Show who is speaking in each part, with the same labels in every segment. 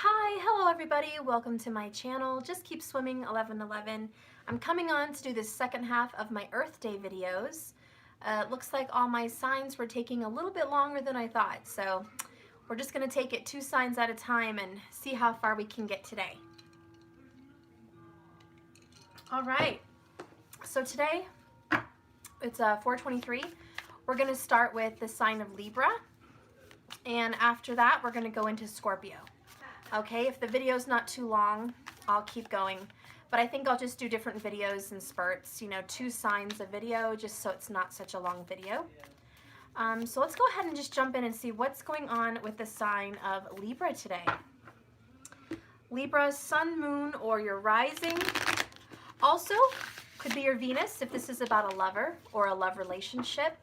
Speaker 1: Hi, hello everybody. Welcome to my channel. Just Keep Swimming 1111. I'm coming on to do the second half of my Earth Day videos. Looks like all my signs were taking a little bit longer than I thought, so we're just going to take it 2 signs at a time and see how far we can get today. All right, so today it's 4:23. We're going to start with the sign of Libra, and after that we're going to go into Scorpio. Okay, if the video's not too long, I'll keep going. But I think I'll just do different videos in spurts, 2 signs a video, just so it's not such a long video. So let's go ahead and just jump in and see what's going on with the sign of Libra today. Libra, sun, moon, or your rising. Also, could be your Venus if this is about a lover or a love relationship.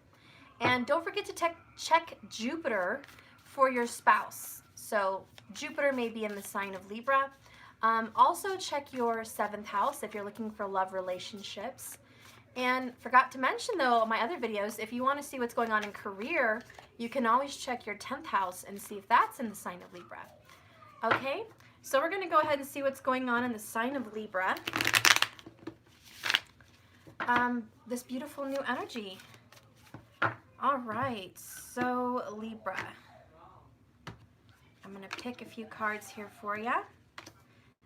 Speaker 1: And don't forget to check Jupiter for your spouse. So Jupiter may be in the sign of Libra. Also check your 7th house if you're looking for love relationships. And forgot to mention though, my other videos, if you want to see what's going on in career, you can always check your 10th house and see if that's in the sign of Libra. Okay, so we're going to go ahead and see what's going on in the sign of Libra. This beautiful new energy. All right, so Libra. I'm going to pick a few cards here for you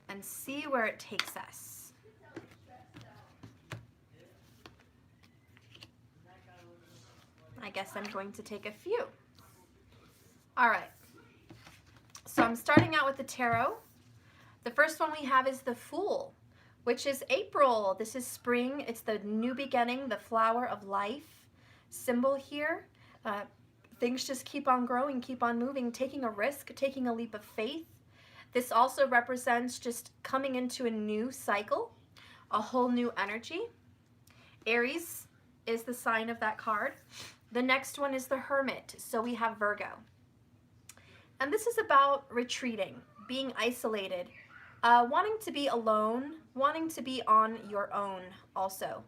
Speaker 1: and see where it takes us. I guess I'm going to take a few. All right. So I'm starting out with the tarot. The first one we have is the Fool, which is April. This is spring. It's the new beginning, the flower of life symbol here. Things just keep on growing, keep on moving, taking a risk, taking a leap of faith. This also represents just coming into a new cycle, a whole new energy. Aries is the sign of that card. The next one is the Hermit, so we have Virgo. And this is about retreating, being isolated, wanting to be alone, wanting to be on your own also.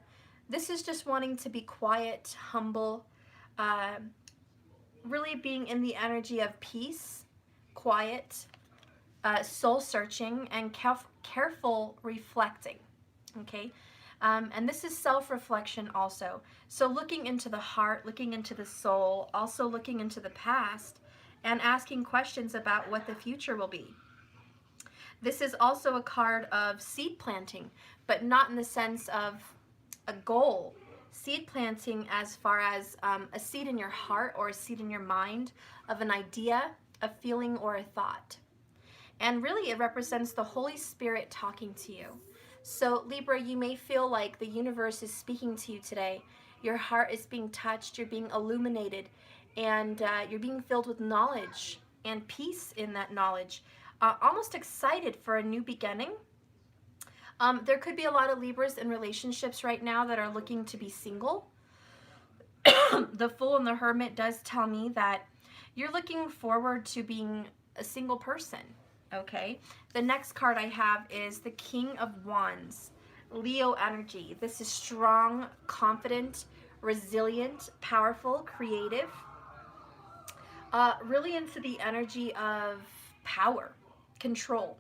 Speaker 1: This is just wanting to be quiet, humble, really being in the energy of peace, quiet, soul searching, and careful reflecting. Okay, and this is self-reflection also. So looking into the heart, looking into the soul, also looking into the past, and asking questions about what the future will be. This is also a card of seed planting, but not in the sense of a goal. Seed planting as far as a seed in your heart or a seed in your mind of an idea, a feeling, or a thought. And really it represents the Holy Spirit talking to you. So Libra, you may feel like the universe is speaking to you today. Your heart is being touched, you're being illuminated, and you're being filled with knowledge and peace in that knowledge. Almost excited for a new beginning. There could be a lot of Libras in relationships right now that are looking to be single. The Fool and the Hermit does tell me that you're looking forward to being a single person, okay? The next card I have is the King of Wands, Leo energy. This is strong, confident, resilient, powerful, creative. Really into the energy of power, control.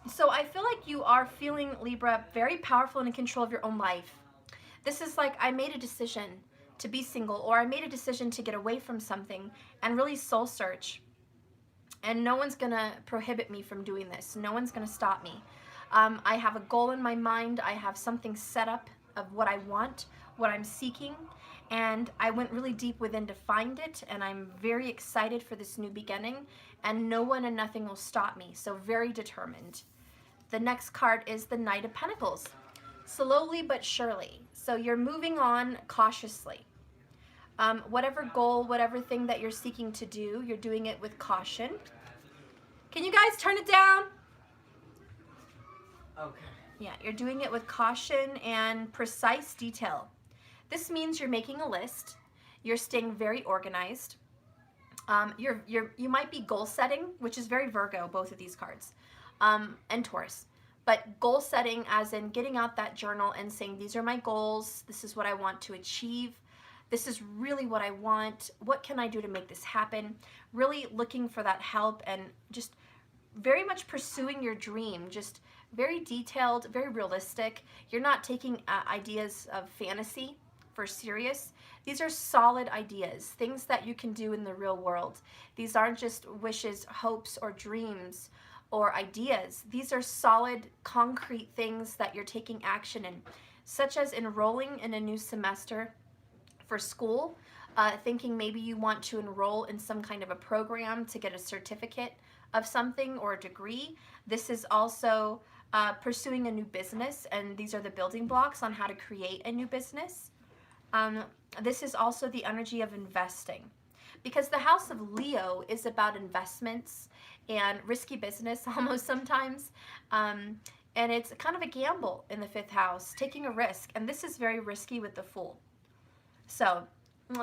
Speaker 1: So I feel like you are feeling, Libra, very powerful and in control of your own life. This is like, I made a decision to be single, or I made a decision to get away from something and really soul search. And no one's going to prohibit me from doing this. No one's going to stop me. I have a goal in my mind. I have something set up of what I want, what I'm seeking. And I went really deep within to find it, and I'm very excited for this new beginning, and no one and nothing will stop me, so very determined. The next card is the Knight of Pentacles, slowly but surely. So you're moving on cautiously. Whatever goal, whatever thing that you're seeking to do, you're doing it with caution. Can you guys turn it down? Okay. Yeah, you're doing it with caution and precise detail. This means you're making a list, you're staying very organized, you might be goal setting, which is very Virgo, both of these cards, and Taurus. But goal setting as in getting out that journal and saying, these are my goals, this is what I want to achieve. This is really what I want. What can I do to make this happen? Really looking for that help and just very much pursuing your dream, just very detailed, very realistic. You're not taking ideas of fantasy for serious. These are solid ideas, things that you can do in the real world. These aren't just wishes, hopes, or dreams or ideas. These are solid, concrete things that you're taking action in, such as enrolling in a new semester for school, thinking maybe you want to enroll in some kind of a program to get a certificate of something or a degree. This is also pursuing a new business, and these are the building blocks on how to create a new business. This is also the energy of investing, because the house of Leo is about investments and risky business almost sometimes. And it's kind of a gamble in the 5th house, taking a risk. And this is very risky with the Fool. So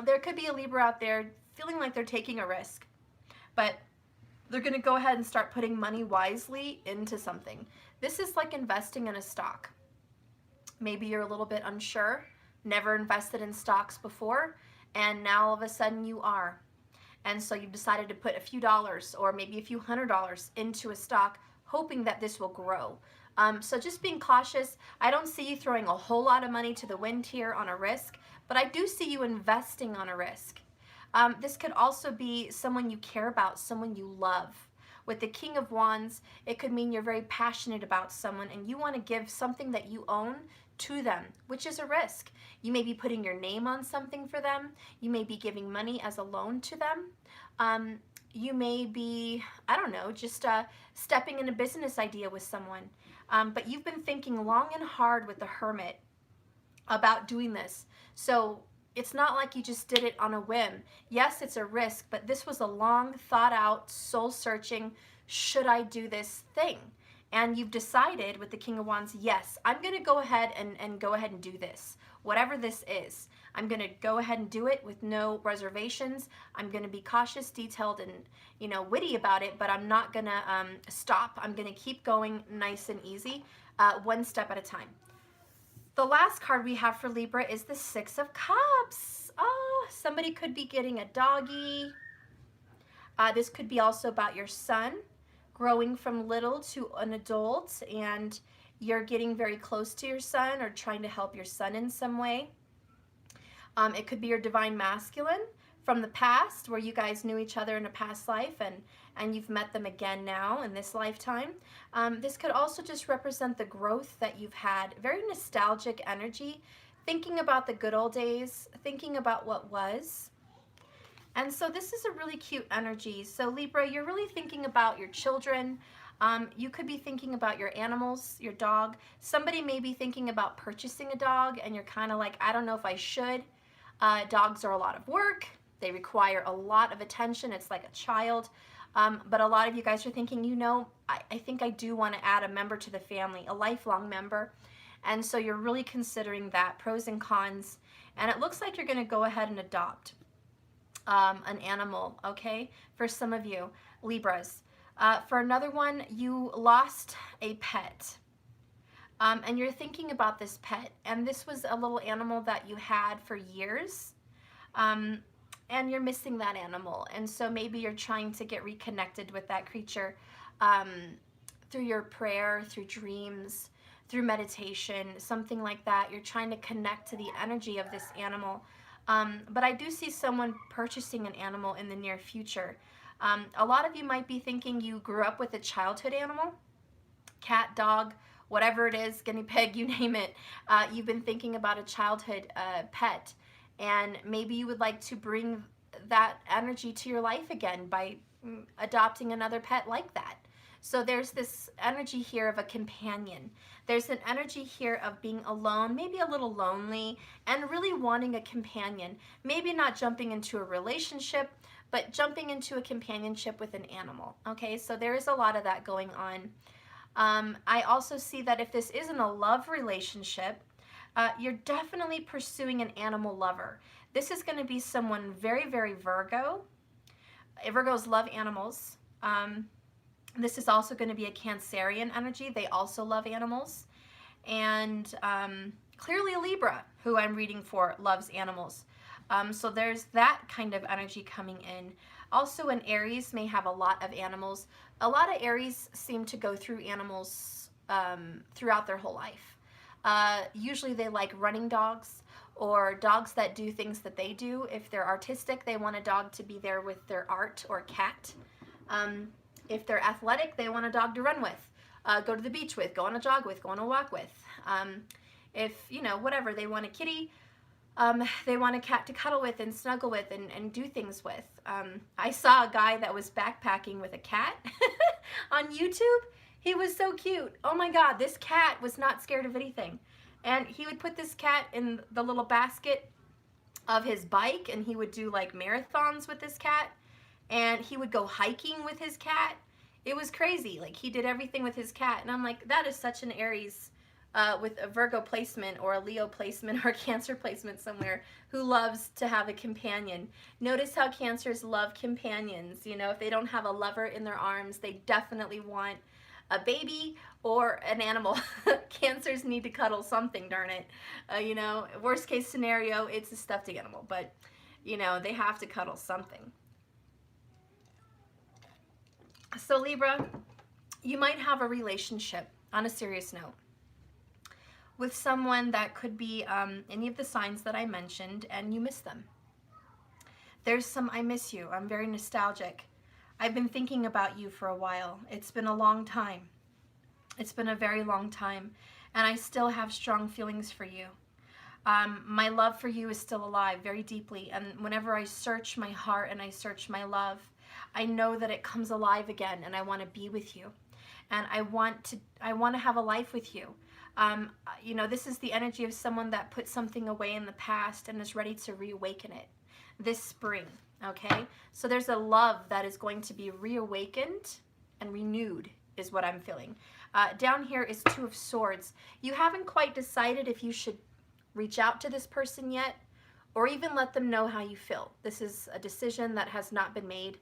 Speaker 1: there could be a Libra out there feeling like they're taking a risk, but they're going to go ahead and start putting money wisely into something. This is like investing in a stock. Maybe you're a little bit unsure, never invested in stocks before, and now all of a sudden you are. And so you've decided to put a few dollars or maybe a few $100 into a stock, hoping that this will grow. So just being cautious. I don't see you throwing a whole lot of money to the wind here on a risk, but I do see you investing on a risk. This could also be someone you care about, someone you love. With the King of Wands, it could mean you're very passionate about someone and you want to give something that you own to them, which is a risk. You may be putting your name on something for them. You may be giving money as a loan to them. You may be, I don't know, just stepping in a business idea with someone. But you've been thinking long and hard with the Hermit about doing this. So it's not like you just did it on a whim. Yes, it's a risk, but this was a long thought out, soul searching, should I do this thing? And you've decided with the King of Wands, yes, I'm going to go ahead and go ahead and do this. Whatever this is, I'm going to go ahead and do it with no reservations. I'm going to be cautious, detailed, and witty about it, but I'm not going to stop. I'm going to keep going nice and easy, one step at a time. The last card we have for Libra is the 6 of Cups. Oh, somebody could be getting a doggy. This could be also about your son growing from little to an adult, and you're getting very close to your son or trying to help your son in some way. It could be your divine masculine from the past, where you guys knew each other in a past life and you've met them again now in this lifetime. This could also just represent the growth that you've had, very nostalgic energy, thinking about the good old days, thinking about what was. And so this is a really cute energy. So Libra, you're really thinking about your children. You could be thinking about your animals, your dog. Somebody may be thinking about purchasing a dog and you're kind of like, I don't know if I should. Dogs are a lot of work. They require a lot of attention. It's like a child. But a lot of you guys are thinking, I think I do want to add a member to the family, a lifelong member. And so you're really considering that, pros and cons. And it looks like you're going to go ahead and adopt an animal, okay, for some of you, Libras. For another one, you lost a pet. And you're thinking about this pet. And this was a little animal that you had for years. And you're missing that animal. And so maybe you're trying to get reconnected with that creature through your prayer, through dreams, through meditation, something like that. You're trying to connect to the energy of this animal. But I do see someone purchasing an animal in the near future. A lot of you might be thinking you grew up with a childhood animal, cat, dog, whatever it is, guinea pig, you name it. You've been thinking about a childhood pet. And maybe you would like to bring that energy to your life again by adopting another pet like that. So there's this energy here of a companion. There's an energy here of being alone, maybe a little lonely, and really wanting a companion. Maybe not jumping into a relationship, but jumping into a companionship with an animal. Okay, so there is a lot of that going on. I also see that if this isn't a love relationship, you're definitely pursuing an animal lover. This is going to be someone very, very Virgo. Virgos love animals. This is also going to be a Cancerian energy. They also love animals. And clearly a Libra, who I'm reading for, loves animals. So there's that kind of energy coming in. Also, an Aries may have a lot of animals. A lot of Aries seem to go through animals throughout their whole life. Usually they like running dogs or dogs that do things that they do. If they're artistic, they want a dog to be there with their art, or cat. If they're athletic, they want a dog to run with, go to the beach with, go on a jog with, go on a walk with. If, you know, whatever, they want a kitty, they want a cat to cuddle with and snuggle with and do things with. I saw a guy that was backpacking with a cat on YouTube. He was so cute. Oh my God, this cat was not scared of anything. And he would put this cat in the little basket of his bike, and he would do like marathons with this cat, and he would go hiking with his cat. It was crazy. Like, he did everything with his cat, and I'm like, that is such an Aries with a Virgo placement or a Leo placement or a Cancer placement somewhere, who loves to have a companion. Notice how Cancers love companions. You know, if they don't have a lover in their arms, they definitely want a baby or an animal. Cancers need to cuddle something, darn it. You know, worst case scenario, it's a stuffed animal, but you know, they have to cuddle something. So Libra, you might have a relationship, on a serious note, with someone that could be any of the signs that I mentioned, and you miss them. There's some I miss you. I'm very nostalgic. I've been thinking about you for a while. It's been a long time. It's been a very long time, and I still have strong feelings for you. My love for you is still alive very deeply, and whenever I search my heart and I search my love, I know that it comes alive again, and I want to be with you, and I want to have a life with you. You know, this is the energy of someone that put something away in the past and is ready to reawaken it this spring. Okay, so there's a love that is going to be reawakened and renewed, is what I'm feeling. Down here is Two of Swords. You haven't quite decided if you should reach out to this person yet, or even let them know how you feel. This is a decision that has not been made.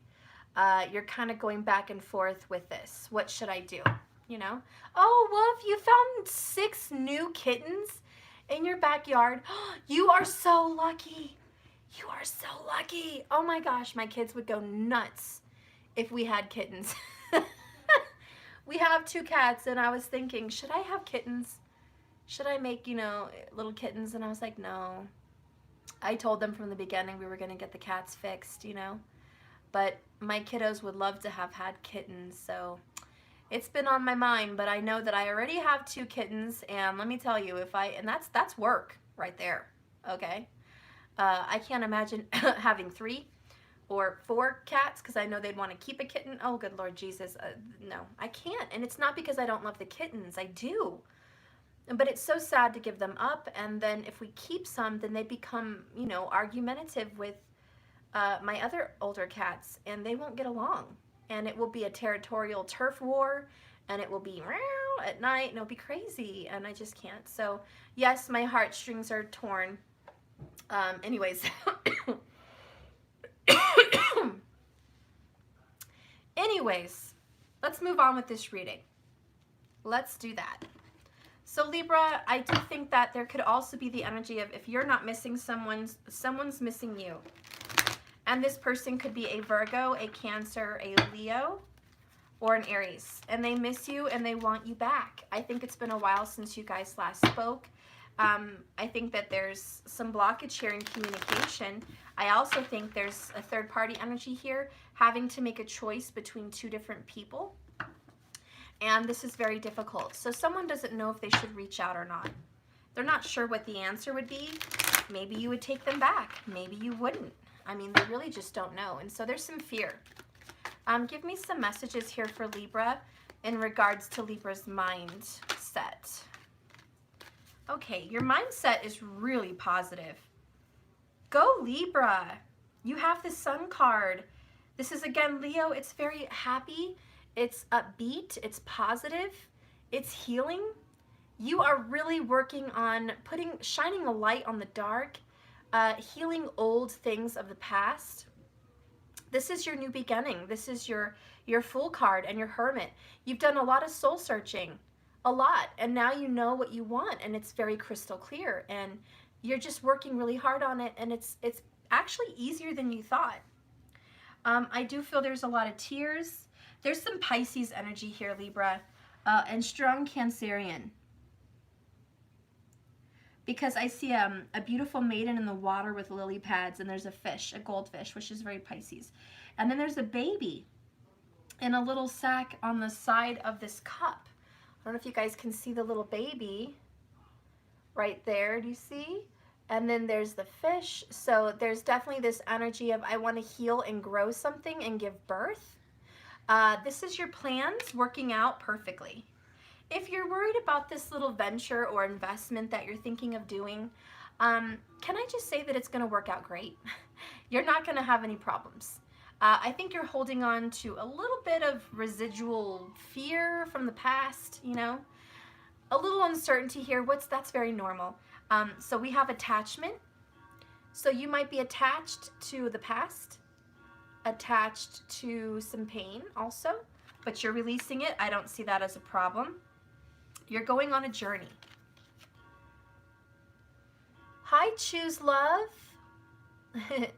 Speaker 1: You're kind of going back and forth with this. What should I do? You know? Oh, Wolf, you found 6 new kittens in your backyard. You are so lucky. You are so lucky. Oh my gosh, my kids would go nuts if we had kittens. We have 2 cats, and I was thinking, should I have kittens? Should I make, you know, little kittens? And I was like, no. I told them from the beginning we were going to get the cats fixed, you know. But my kiddos would love to have had kittens, so it's been on my mind. But I know that I already have 2 kittens, and let me tell you, and that's work right there, okay? I can't imagine having 3 or 4 cats, because I know they'd want to keep a kitten. Oh, good Lord Jesus. No, I can't. And it's not because I don't love the kittens. I do. But it's so sad to give them up. And then if we keep some, then they become, you know, argumentative with my other older cats, and they won't get along. And it will be a territorial turf war, and it will be at night, and it'll be crazy, and I just can't. So, yes, my heartstrings are torn. Anyways. Anyways, let's move on with this reading. Let's do that. So Libra, I do think that there could also be the energy of, if you're not missing someone's missing you. And this person could be a Virgo, a Cancer, a Leo, or an Aries. And they miss you and they want you back. I think it's been a while since you guys last spoke. I think that there's some blockage here in communication. I also think there's a third-party energy here, having to make a choice between 2 different people. And this is very difficult. So someone doesn't know if they should reach out or not. They're not sure what the answer would be. Maybe you would take them back. Maybe you wouldn't. I mean, they really just don't know. And so there's some fear. Give me some messages here for Libra in regards to Libra's mindset. Okay, your mindset is really positive. Go Libra. You have the Sun card. This is, again, Leo. It's very happy. It's upbeat. It's positive. It's healing. You are really working on shining a light on the dark, healing old things of the past. This is your new beginning. This is your Fool card and your Hermit. You've done a lot of soul searching. A lot, and now you know what you want, and it's very crystal clear, and you're just working really hard on it, and it's actually easier than you thought. I do feel there's a lot of tears. There's some Pisces energy here, Libra, and strong Cancerian. Because I see a beautiful maiden in the water with lily pads, and there's a fish, a goldfish, which is very Pisces. And then there's a baby in a little sack on the side of this cup. I don't know if you guys can see the little baby right there. Do you see? And then there's the fish. So there's definitely this energy of I want to heal and grow something and give birth. This is your plans working out perfectly. If you're worried about this little venture or investment that you're thinking of doing, can I just say that it's going to work out great? You're not going to have any problems. I think you're holding on to a little bit of residual fear from the past, you know, a little uncertainty here. That's very normal. So we have attachment. So you might be attached to the past, attached to some pain also, but you're releasing it. I don't see that as a problem. You're going on a journey. Hi, Choose Love.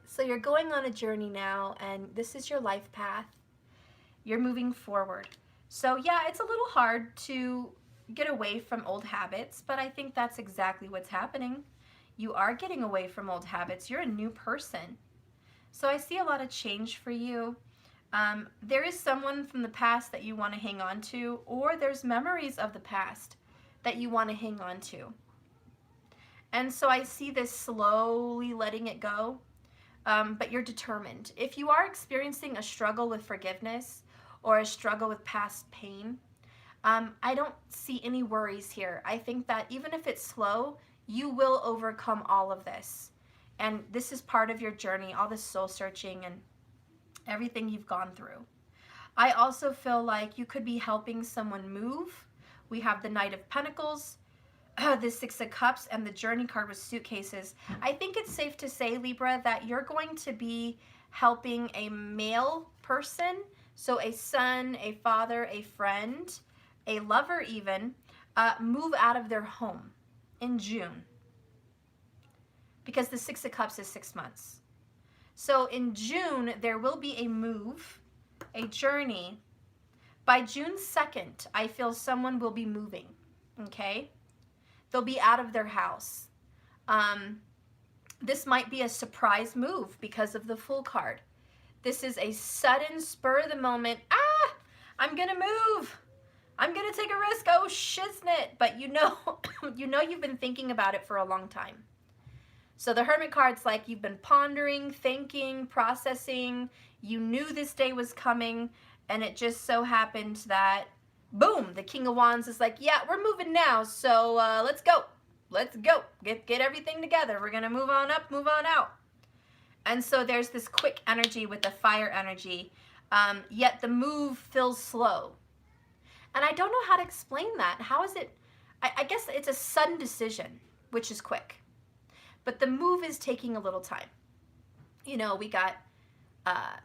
Speaker 1: So you're going on a journey now, and this is your life path. You're moving forward. So yeah, it's a little hard to get away from old habits, but I think that's exactly what's happening. You are getting away from old habits. You're a new person. So I see a lot of change for you. There is someone from the past that you want to hang on to, or there's memories of the past that you want to hang on to. And so I see this slowly letting it go, but you're determined. If you are experiencing a struggle with forgiveness or a struggle with past pain, I don't see any worries here. I think that even if it's slow, you will overcome all of this. And this is part of your journey, all this soul searching and everything you've gone through. I also feel like you could be helping someone move. We have the Knight of Pentacles, the Six of Cups, and the Journey card with suitcases. I think it's safe to say, Libra, that you're going to be helping a male person, so a son, a father, a friend, a lover even, move out of their home in June. Because the Six of Cups is 6 months. So in June, there will be a move, a journey. By June 2nd, I feel someone will be moving, okay? They'll be out of their house. This might be a surprise move because of the Fool card. This is a sudden, spur of the moment, I'm gonna move. I'm gonna take a risk, oh shiznit. But you know, you've been thinking about it for a long time. So the Hermit card's like you've been pondering, thinking, processing. You knew this day was coming, and it just so happened that, boom, the King of Wands is like, yeah, we're moving now, so let's go. Let's go. Get everything together. We're going to move on up, move on out. And so there's this quick energy with the fire energy, yet the move feels slow. And I don't know how to explain that. How is it? I guess it's a sudden decision, which is quick. But the move is taking a little time. You know, we got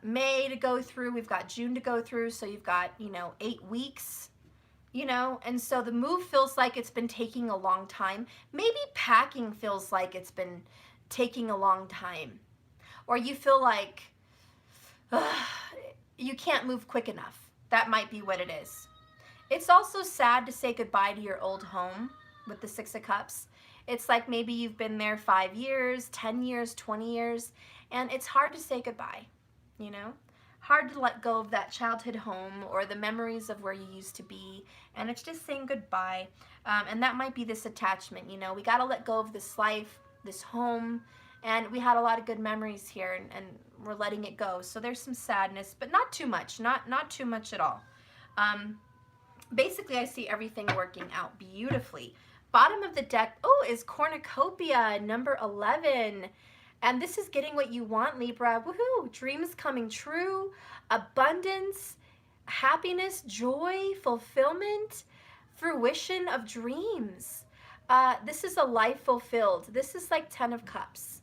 Speaker 1: May to go through. We've got June to go through. So you've got, 8 weeks, And so the move feels like it's been taking a long time. Maybe packing feels like it's been taking a long time. Or you feel like you can't move quick enough. That might be what it is. It's also sad to say goodbye to your old home with the Six of Cups. It's like maybe you've been there 5 years, 10 years, 20 years, and it's hard to say goodbye, Hard to let go of that childhood home or the memories of where you used to be, and it's just saying goodbye. And that might be this attachment, We got to let go of this life, this home, and we had a lot of good memories here, and we're letting it go. So there's some sadness, but not too much, not too much at all. Basically, I see everything working out beautifully. Bottom of the deck, is Cornucopia, number 11. And this is getting what you want, Libra. Woohoo! Dreams coming true, abundance, happiness, joy, fulfillment, fruition of dreams. This is a life fulfilled. This is like 10 of Cups,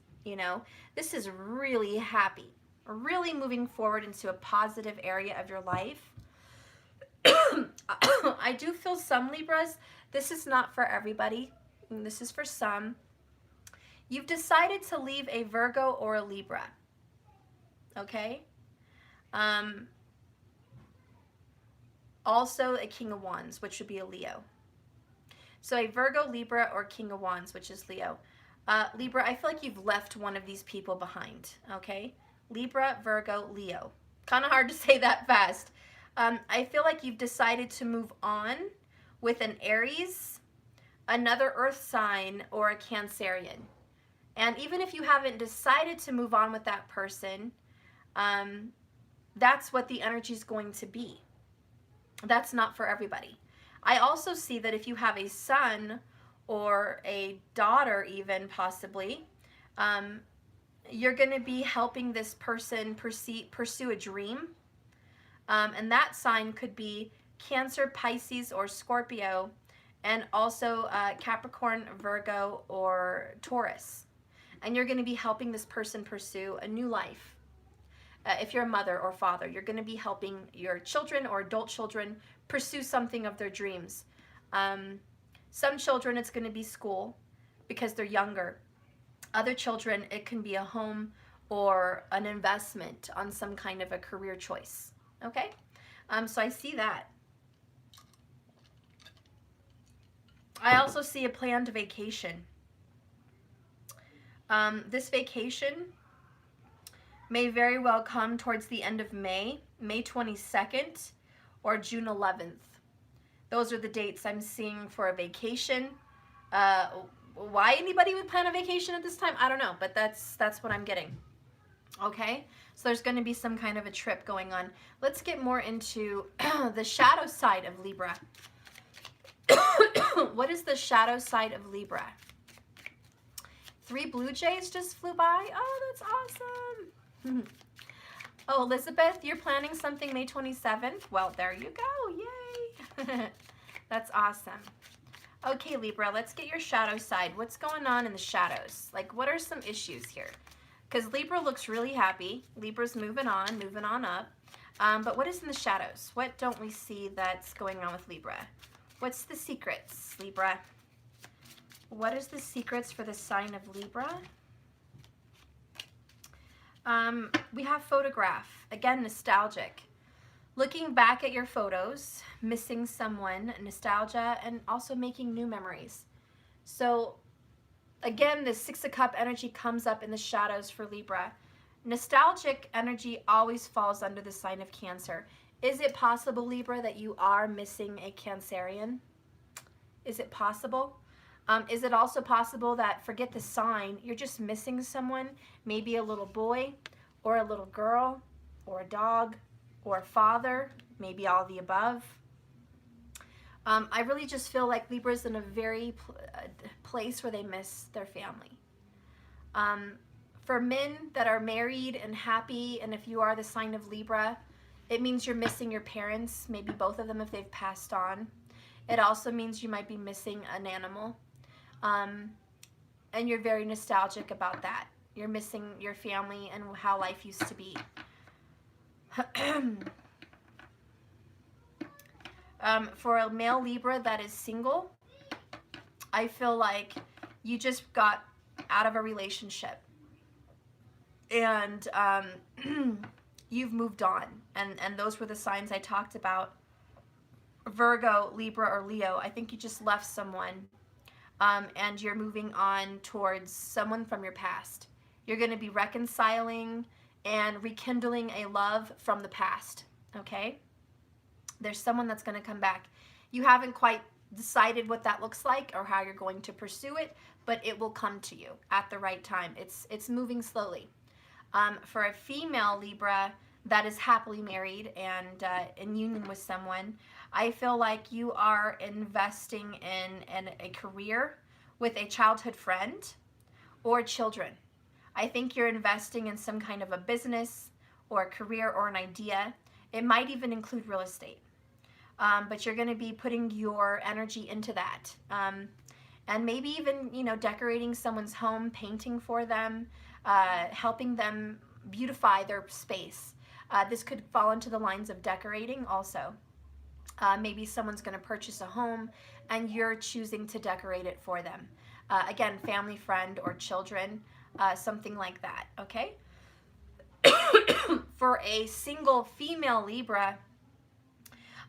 Speaker 1: This is really happy, really moving forward into a positive area of your life. I do feel some Libras, this is not for everybody. This is for some. You've decided to leave a Virgo or a Libra, okay? Also a King of Wands, which would be a Leo. So a Virgo, Libra, or King of Wands, which is Leo. Libra, I feel like you've left one of these people behind, okay? Libra, Virgo, Leo. Kind of hard to say that fast. I feel like you've decided to move on with an Aries, another Earth sign, or a Cancerian. And even if you haven't decided to move on with that person, that's what the energy is going to be. That's not for everybody. I also see that if you have a son or a daughter, even possibly, you're going to be helping this person pursue a dream. And that sign could be Cancer, Pisces, or Scorpio, and also Capricorn, Virgo, or Taurus. And you're going to be helping this person pursue a new life. If you're a mother or father, you're going to be helping your children or adult children pursue something of their dreams. Some children, it's going to be school because they're younger. Other children, it can be a home or an investment on some kind of a career choice. Okay? So I see that. I also see a planned vacation. This vacation may very well come towards the end of May, May 22nd, or June 11th. Those are the dates I'm seeing for a vacation. Why anybody would plan a vacation at this time, I don't know, but that's what I'm getting. Okay, so there's going to be some kind of a trip going on. Let's get more into the shadow side of Libra. What is the shadow side of Libra? 3 blue jays just flew by. Oh, that's awesome. Oh, Elizabeth, you're planning something May 27th? Well, there you go. Yay. That's awesome. Okay, Libra, let's get your shadow side. What's going on in the shadows? Like, what are some issues here? Because Libra looks really happy. Libra's moving on up. But what is in the shadows? What don't we see that's going on with Libra? What's the secrets, Libra? What is the secrets for the sign of Libra? We have photograph. Again, nostalgic. Looking back at your photos, missing someone, nostalgia, and also making new memories. So, again, the 6 of Cups energy comes up in the shadows for Libra. Nostalgic energy always falls under the sign of Cancer. Is it possible, Libra, that you are missing a Cancerian? Is it possible? Is it also possible that, forget the sign, you're just missing someone, maybe a little boy or a little girl or a dog or a father, maybe all the above? I really just feel like Libra's in a very place where they miss their family. For men that are married and happy, and if you are the sign of Libra, it means you're missing your parents, maybe both of them if they've passed on. It also means you might be missing an animal. And you're very nostalgic about that. You're missing your family and how life used to be. For a male Libra that is single, I feel like you just got out of a relationship and you've moved on. And those were the signs I talked about. Virgo, Libra, or Leo. I think you just left someone and you're moving on towards someone from your past. You're going to be reconciling and rekindling a love from the past, okay? There's someone that's going to come back. You haven't quite decided what that looks like or how you're going to pursue it, but it will come to you at the right time. It's moving slowly. For a female Libra that is happily married and in union with someone, I feel like you are investing in a career with a childhood friend or children. I think you're investing in some kind of a business or a career or an idea. It might even include real estate. But you're going to be putting your energy into that. And maybe even, you know, decorating someone's home, painting for them, helping them beautify their space. This could fall into the lines of decorating also. Maybe someone's going to purchase a home and you're choosing to decorate it for them. Again, family, friend, or children, something like that, okay? For a single female Libra,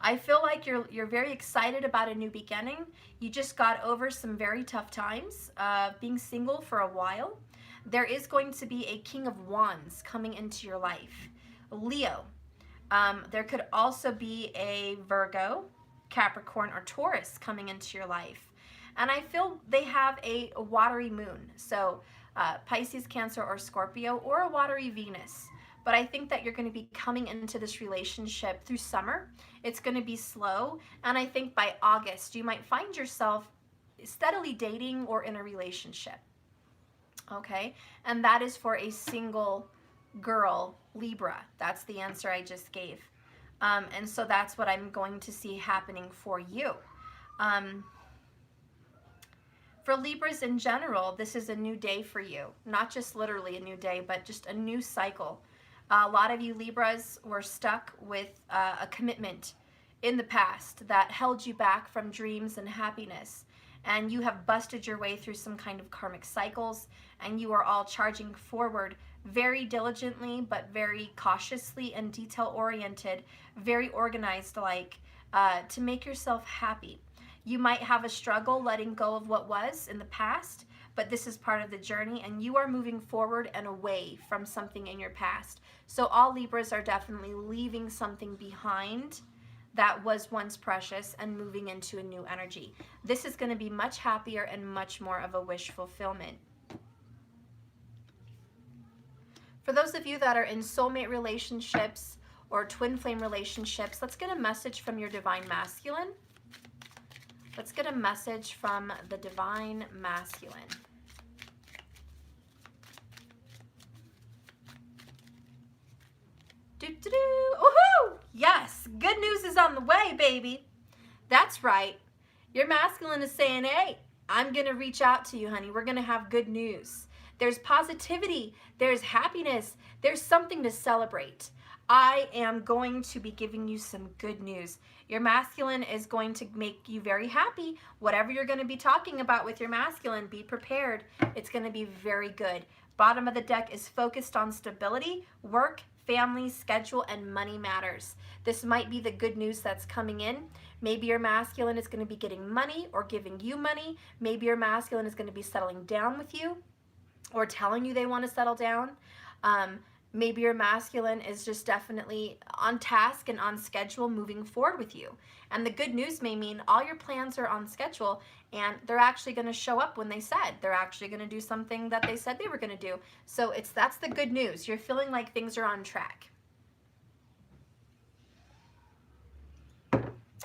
Speaker 1: I feel like you're very excited about a new beginning. You just got over some very tough times being single for a while. There is going to be a King of Wands coming into your life. Leo. There could also be a Virgo, Capricorn, or Taurus coming into your life. And I feel they have a watery moon. So Pisces, Cancer, or Scorpio, or a watery Venus. But I think that you're going to be coming into this relationship through summer. It's going to be slow. And I think by August, you might find yourself steadily dating or in a relationship. Okay? And that is for a single girl, Libra. That's the answer I just gave. And so that's what I'm going to see happening for you. For Libras in general, this is a new day for you. Not just literally a new day, but just a new cycle. A lot of you Libras were stuck with a commitment in the past that held you back from dreams and happiness. And you have busted your way through some kind of karmic cycles, and you are all charging forward very diligently, but very cautiously and detail-oriented, very organized-like, to make yourself happy. You might have a struggle letting go of what was in the past, but this is part of the journey, and you are moving forward and away from something in your past. So all Libras are definitely leaving something behind that was once precious and moving into a new energy. This is going to be much happier and much more of a wish fulfillment. For those of you that are in soulmate relationships or twin flame relationships, let's get a message from your divine masculine. Let's get a message from the divine masculine. Woohoo! Yes, good news is on the way, baby. That's right. Your masculine is saying, hey, I'm going to reach out to you, honey. We're going to have good news. There's positivity. There's happiness. There's something to celebrate. I am going to be giving you some good news. Your masculine is going to make you very happy. Whatever you're going to be talking about with your masculine, be prepared. It's going to be very good. Bottom of the deck is focused on stability, work, family, schedule, and money matters. This might be the good news that's coming in. Maybe your masculine is going to be getting money or giving you money. Maybe your masculine is going to be settling down with you or telling you they want to settle down. Maybe your masculine is just definitely on task and on schedule moving forward with you. And the good news may mean all your plans are on schedule and they're actually going to show up when they said. They're actually going to do something that they said they were going to do. So that's the good news. You're feeling like things are on track.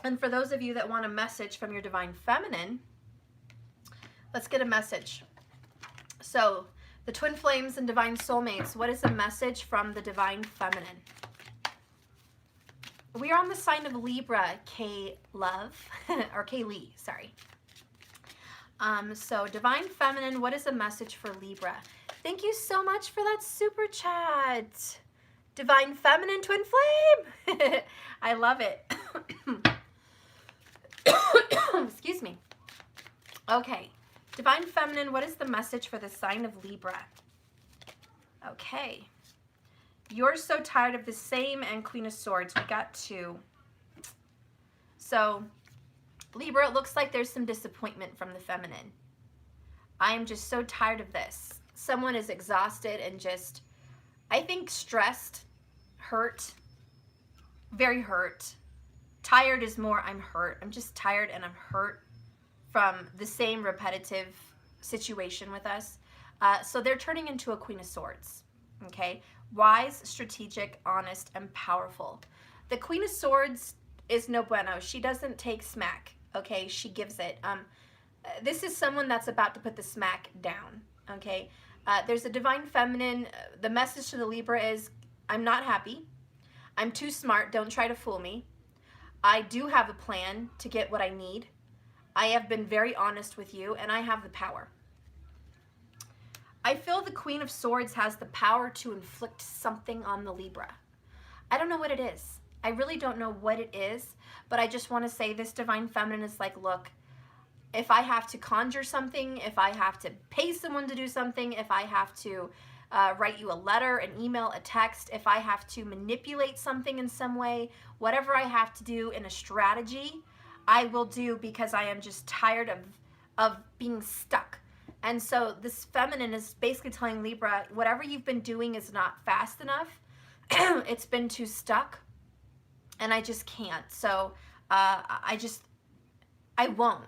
Speaker 1: And for those of you that want a message from your divine feminine, let's get a message. So the twin flames and divine soulmates, what is a message from the divine feminine? We are on the sign of Libra, K-Love, or K-Lee, sorry. So divine feminine, what is a message for Libra? Thank you so much for that super chat. Divine feminine twin flame. I love it. Excuse me. Okay. Divine feminine, what is the message for the sign of Libra? Okay. You're so tired of the same and Queen of Swords. We got two. So, Libra, it looks like there's some disappointment from the feminine. I am just so tired of this. Someone is exhausted and just, I think, stressed, hurt, very hurt. Tired is more, I'm hurt. I'm just tired and I'm hurt from the same repetitive situation with us. So they're turning into a Queen of Swords, okay? Wise, strategic, honest, and powerful. The Queen of Swords is no bueno. She doesn't take smack, okay? She gives it. This is someone that's about to put the smack down, okay? There's a divine feminine. The message to the Libra is, I'm not happy. I'm too smart. Don't try to fool me. I do have a plan to get what I need. I have been very honest with you, and I have the power. I feel the Queen of Swords has the power to inflict something on the Libra. I don't know what it is. I really don't know what it is, but I just want to say this divine feminine is like, look, if I have to conjure something, if I have to pay someone to do something, if I have to write you a letter, an email, a text, if I have to manipulate something in some way, whatever I have to do in a strategy, I will do, because I am just tired of being stuck. And so this feminine is basically telling Libra, whatever you've been doing is not fast enough. It's been too stuck, and I just can't. So I won't.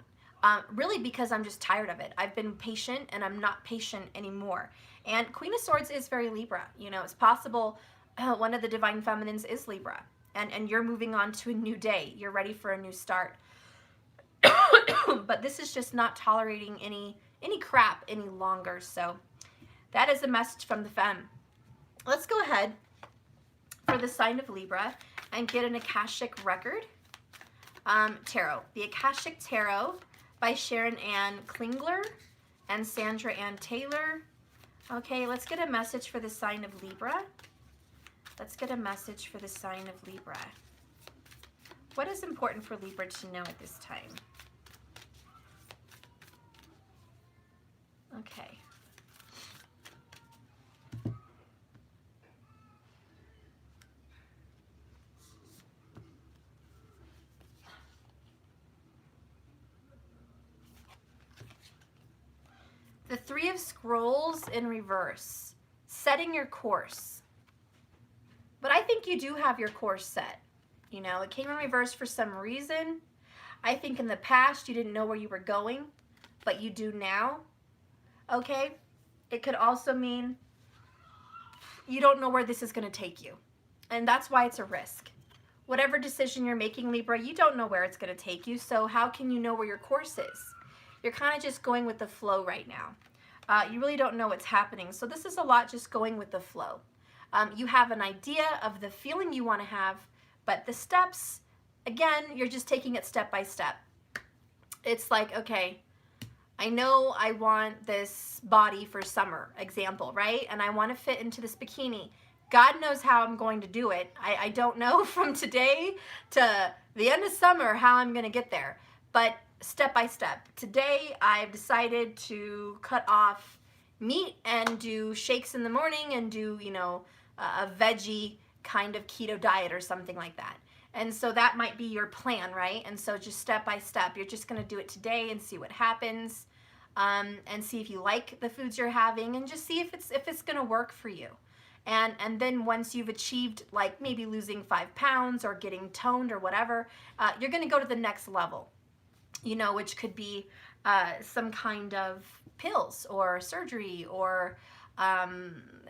Speaker 1: Really, because I'm just tired of it. I've been patient, and I'm not patient anymore. And Queen of Swords is very Libra. You know, it's possible one of the divine feminines is Libra, and you're moving on to a new day. You're ready for a new start. But this is just not tolerating any crap any longer. So that is a message from the femme. Let's go ahead for the sign of Libra and get an Akashic record. Tarot. The Akashic Tarot by Sharon Ann Klingler and Sandra Ann Taylor. Okay, let's get a message for the sign of Libra. Let's get a message for the sign of Libra. What is important for Libra to know at this time? Okay. The Three of Scrolls in reverse, setting your course. But I think you do have your course set. You know, it came in reverse for some reason. I think in the past you didn't know where you were going, but you do now. Okay? It could also mean you don't know where this is going to take you. And that's why it's a risk. Whatever decision you're making, Libra, you don't know where it's going to take you, so how can you know where your course is? You're kind of just going with the flow right now. You really don't know what's happening. So this is a lot just going with the flow. You have an idea of the feeling you want to have, but the steps, again, you're just taking it step by step. It's like, okay, I know I want this body for summer, example, right? And I want to fit into this bikini. God knows how I'm going to do it. I don't know from today to the end of summer how I'm going to get there. But step by step. Today, I've decided to cut off meat and do shakes in the morning and do, you know, a veggie kind of keto diet or something like that. And so that might be your plan, right? And so just step by step, you're just going to do it today and see what happens, and see if you like the foods you're having, and just see if it's going to work for you. And then once you've achieved, like maybe losing 5 pounds or getting toned or whatever, you're going to go to the next level. You know, which could be some kind of pills or surgery or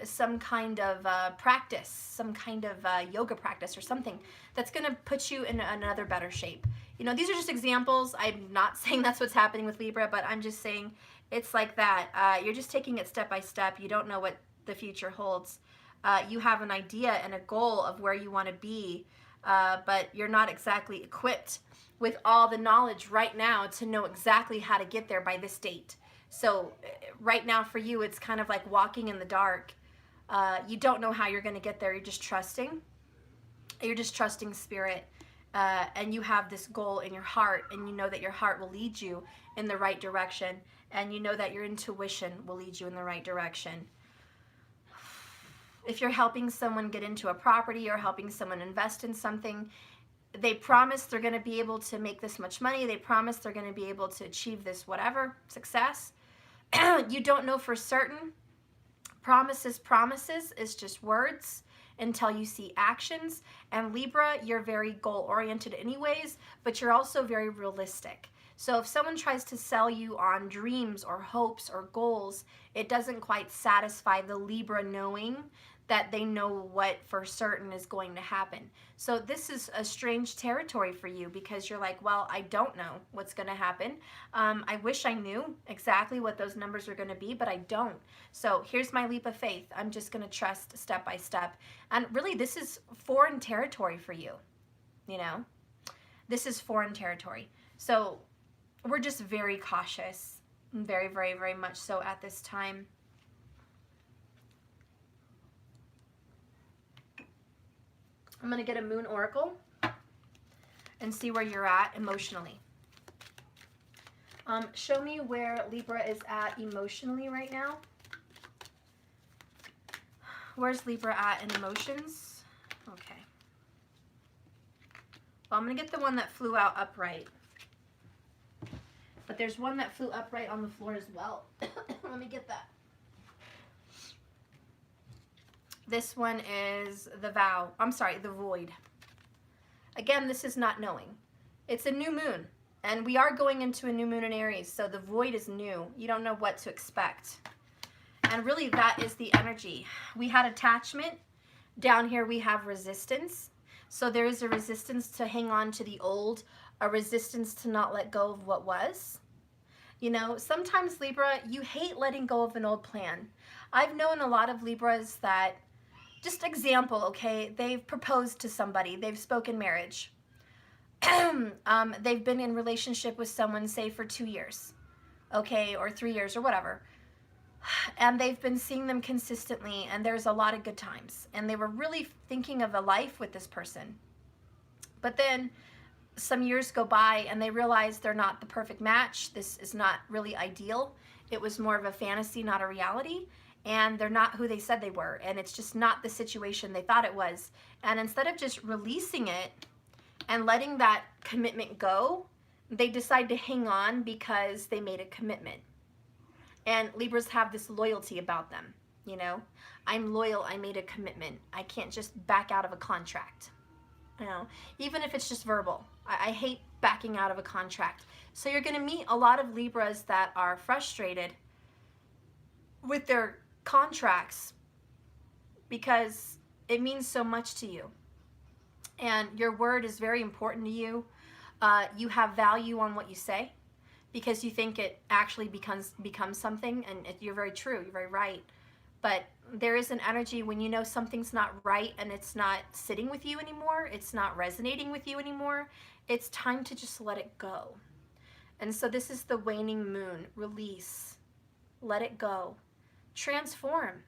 Speaker 1: some kind of practice, some kind of yoga practice or something that's going to put you in another better shape. You know, these are just examples. I'm not saying that's what's happening with Libra, but I'm just saying it's like that. You're just taking it step by step. You don't know what the future holds. You have an idea and a goal of where you want to be, but you're not exactly equipped with all the knowledge right now to know exactly how to get there by this date. So right now for you, it's kind of like walking in the dark. You don't know how you're going to get there. You're just trusting. You're just trusting spirit. And you have this goal in your heart, and you know that your heart will lead you in the right direction. And you know that your intuition will lead you in the right direction. If you're helping someone get into a property or helping someone invest in something, they promise they're going to be able to make this much money. They promise they're going to be able to achieve this whatever success. You don't know for certain. Promises is just words until you see actions. And Libra, you're very goal-oriented anyways, but you're also very realistic. So if someone tries to sell you on dreams or hopes or goals, it doesn't quite satisfy the Libra knowing that they know what for certain is going to happen. So this is a strange territory for you, because you're like, well, I don't know what's going to happen. I wish I knew exactly what those numbers are going to be, but I don't. So here's my leap of faith. I'm just going to trust step by step. And really, this is foreign territory for you. You know, this is foreign territory. So we're just very cautious, very, very, very much so at this time. I'm going to get a moon oracle and see where you're at emotionally. Show me where Libra is at emotionally right now. Where's Libra at in emotions? Okay. Well, I'm going to get the one that flew out upright. But there's one that flew upright on the floor as well. Let me get that. This one is the vow. I'm sorry, the void. Again, this is not knowing. It's a new moon. And we are going into a new moon in Aries. So the void is new. You don't know what to expect. And really, that is the energy. We had attachment. Down here, we have resistance. So there is a resistance to hang on to the old, a resistance to not let go of what was. You know, sometimes Libra, you hate letting go of an old plan. I've known a lot of Libras that, just example, okay, they've proposed to somebody, they've spoken marriage. They've been in relationship with someone, say, for 2 years, okay, or 3 years or whatever. And they've been seeing them consistently, and there's a lot of good times. And they were really thinking of a life with this person. But then some years go by, and they realize they're not the perfect match. This is not really ideal. It was more of a fantasy, not a reality. And they're not who they said they were. And it's just not the situation they thought it was. And instead of just releasing it and letting that commitment go, they decide to hang on because they made a commitment. And Libras have this loyalty about them, you know. I'm loyal, I made a commitment. I can't just back out of a contract, you know, even if it's just verbal. I hate backing out of a contract. So you're gonna meet a lot of Libras that are frustrated with their contracts because it means so much to you. And your word is very important to you. You have value on what you say, because you think it actually becomes something, and you're very true, you're very right. But there is an energy when you know something's not right and it's not sitting with you anymore, it's not resonating with you anymore, it's time to just let it go. And so this is the waning moon. Release. Let it go. Transform.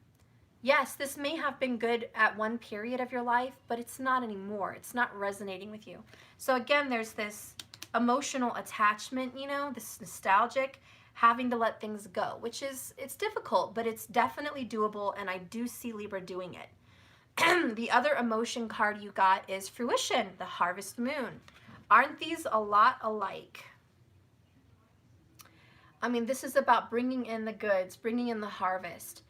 Speaker 1: Yes, this may have been good at one period of your life, but it's not anymore. It's not resonating with you. So again, there's this emotional attachment, you know, this nostalgic, having to let things go, which is, it's difficult, but it's definitely doable, and I do see Libra doing it. The other emotion card you got is fruition, the harvest moon. Aren't these a lot alike? I mean, this is about bringing in the goods, bringing in the harvest.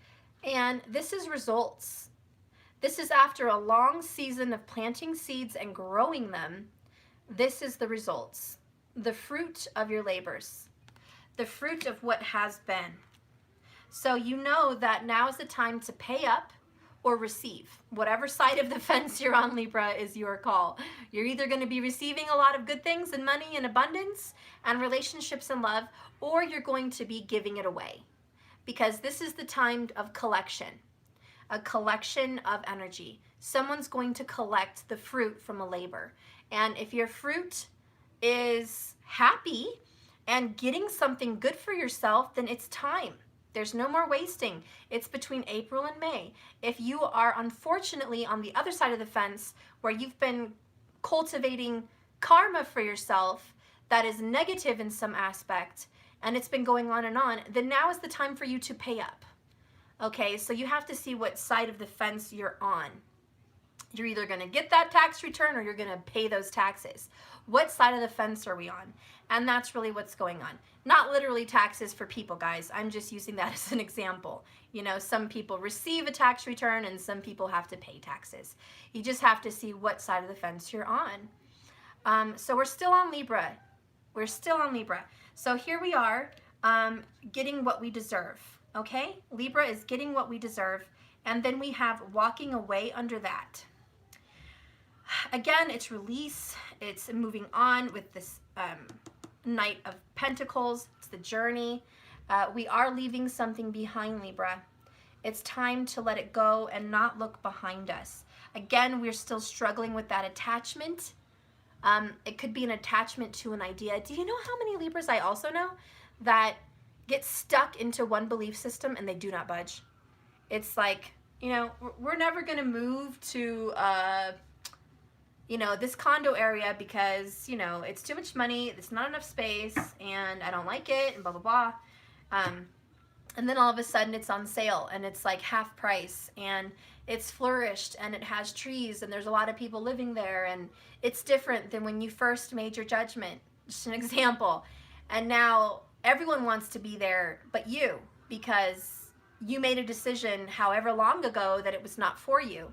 Speaker 1: And this is results. This is after a long season of planting seeds and growing them. This is the results, the fruit of your labors, the fruit of what has been. So you know that now is the time to pay up or receive. Whatever side of the fence you're on, Libra, is your call. You're either going to be receiving a lot of good things and money and abundance and relationships and love, or you're going to be giving it away. Because this is the time of collection, a collection of energy. Someone's going to collect the fruit from a labor. And if your fruit is happy and getting something good for yourself, then it's time. There's no more wasting. It's between April and May. If you are unfortunately on the other side of the fence where you've been cultivating karma for yourself that is negative in some aspect, and it's been going on, then now is the time for you to pay up. Okay, so you have to see what side of the fence you're on. You're either going to get that tax return or you're going to pay those taxes. What side of the fence are we on? And that's really what's going on. Not literally taxes for people, guys. I'm just using that as an example. You know, some people receive a tax return and some people have to pay taxes. You just have to see what side of the fence you're on. So we're still on Libra. We're still on Libra. So here we are, getting what we deserve, okay? Libra is getting what we deserve, and then we have walking away under that. Again, it's release, it's moving on with this Knight of Pentacles, it's the journey. We are leaving something behind, Libra. It's time to let it go and not look behind us. Again, we're still struggling with that attachment. It could be an attachment to an idea. Do you know how many Libras I also know that get stuck into one belief system and they do not budge? It's like, you know, we're never going to move to, you know, this condo area because, you know, it's too much money, it's not enough space, and I don't like it, and blah, blah, blah. And then all of a sudden it's on sale and it's like half price and it's flourished and it has trees and there's a lot of people living there and it's different than when you first made your judgment. Just an example. And now everyone wants to be there but you, because you made a decision however long ago that it was not for you.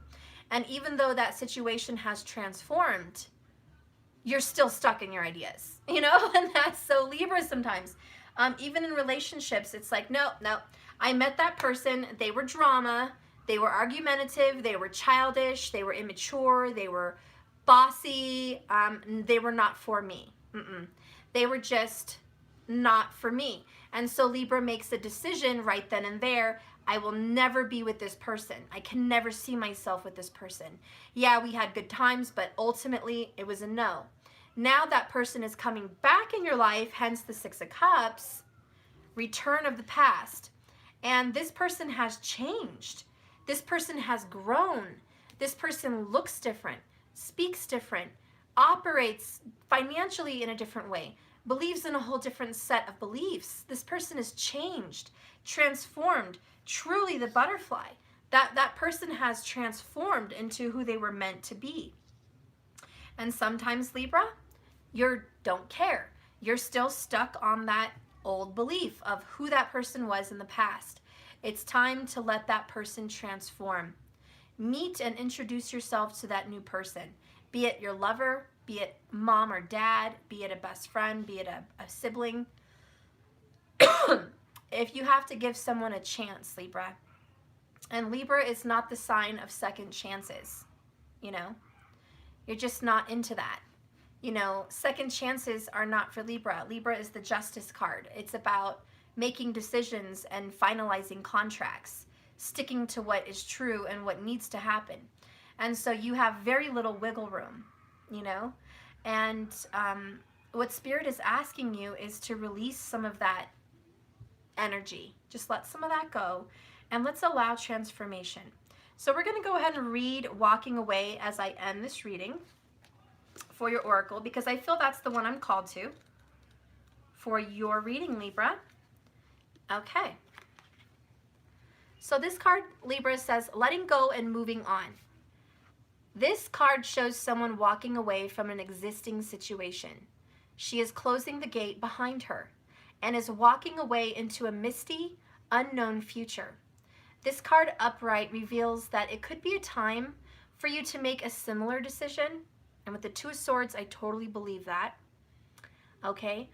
Speaker 1: And even though that situation has transformed, you're still stuck in your ideas, you know? And that's so Libra sometimes. Even in relationships, it's like, no, I met that person, they were drama, they were argumentative, they were childish, they were immature, they were bossy, they were not for me. They were just not for me. And so Libra makes a decision right then and there, I will never be with this person. I can never see myself with this person. Yeah, we had good times, but ultimately it was a no. Now that person is coming back in your life, hence the Six of Cups, return of the past. And this person has changed. This person has grown. This person looks different, speaks different, operates financially in a different way, believes in a whole different set of beliefs. This person has changed, transformed, truly the butterfly. That person has transformed into who they were meant to be. And sometimes, Libra, you don't care. You're still stuck on that old belief of who that person was in the past. It's time to let that person transform. Meet and introduce yourself to that new person, be it your lover, be it mom or dad, be it a best friend, be it a sibling. If you have to give someone a chance, Libra, and Libra is not the sign of second chances, you know, you're just not into that. You know, second chances are not for Libra. Libra is the justice card. It's about making decisions and finalizing contracts, sticking to what is true and what needs to happen. And so you have very little wiggle room, you know? And what Spirit is asking you is to release some of that energy. Just let some of that go and let's allow transformation. So we're going to go ahead and read Walking Away as I end this reading for your oracle, because I feel that's the one I'm called to for your reading, Libra. Okay. So this card, Libra, says letting go and moving on. This card shows someone walking away from an existing situation. She is closing the gate behind her and is walking away into a misty, unknown future. This card upright reveals that it could be a time for you to make a similar decision. And with the Two of Swords, I totally believe that. Okay?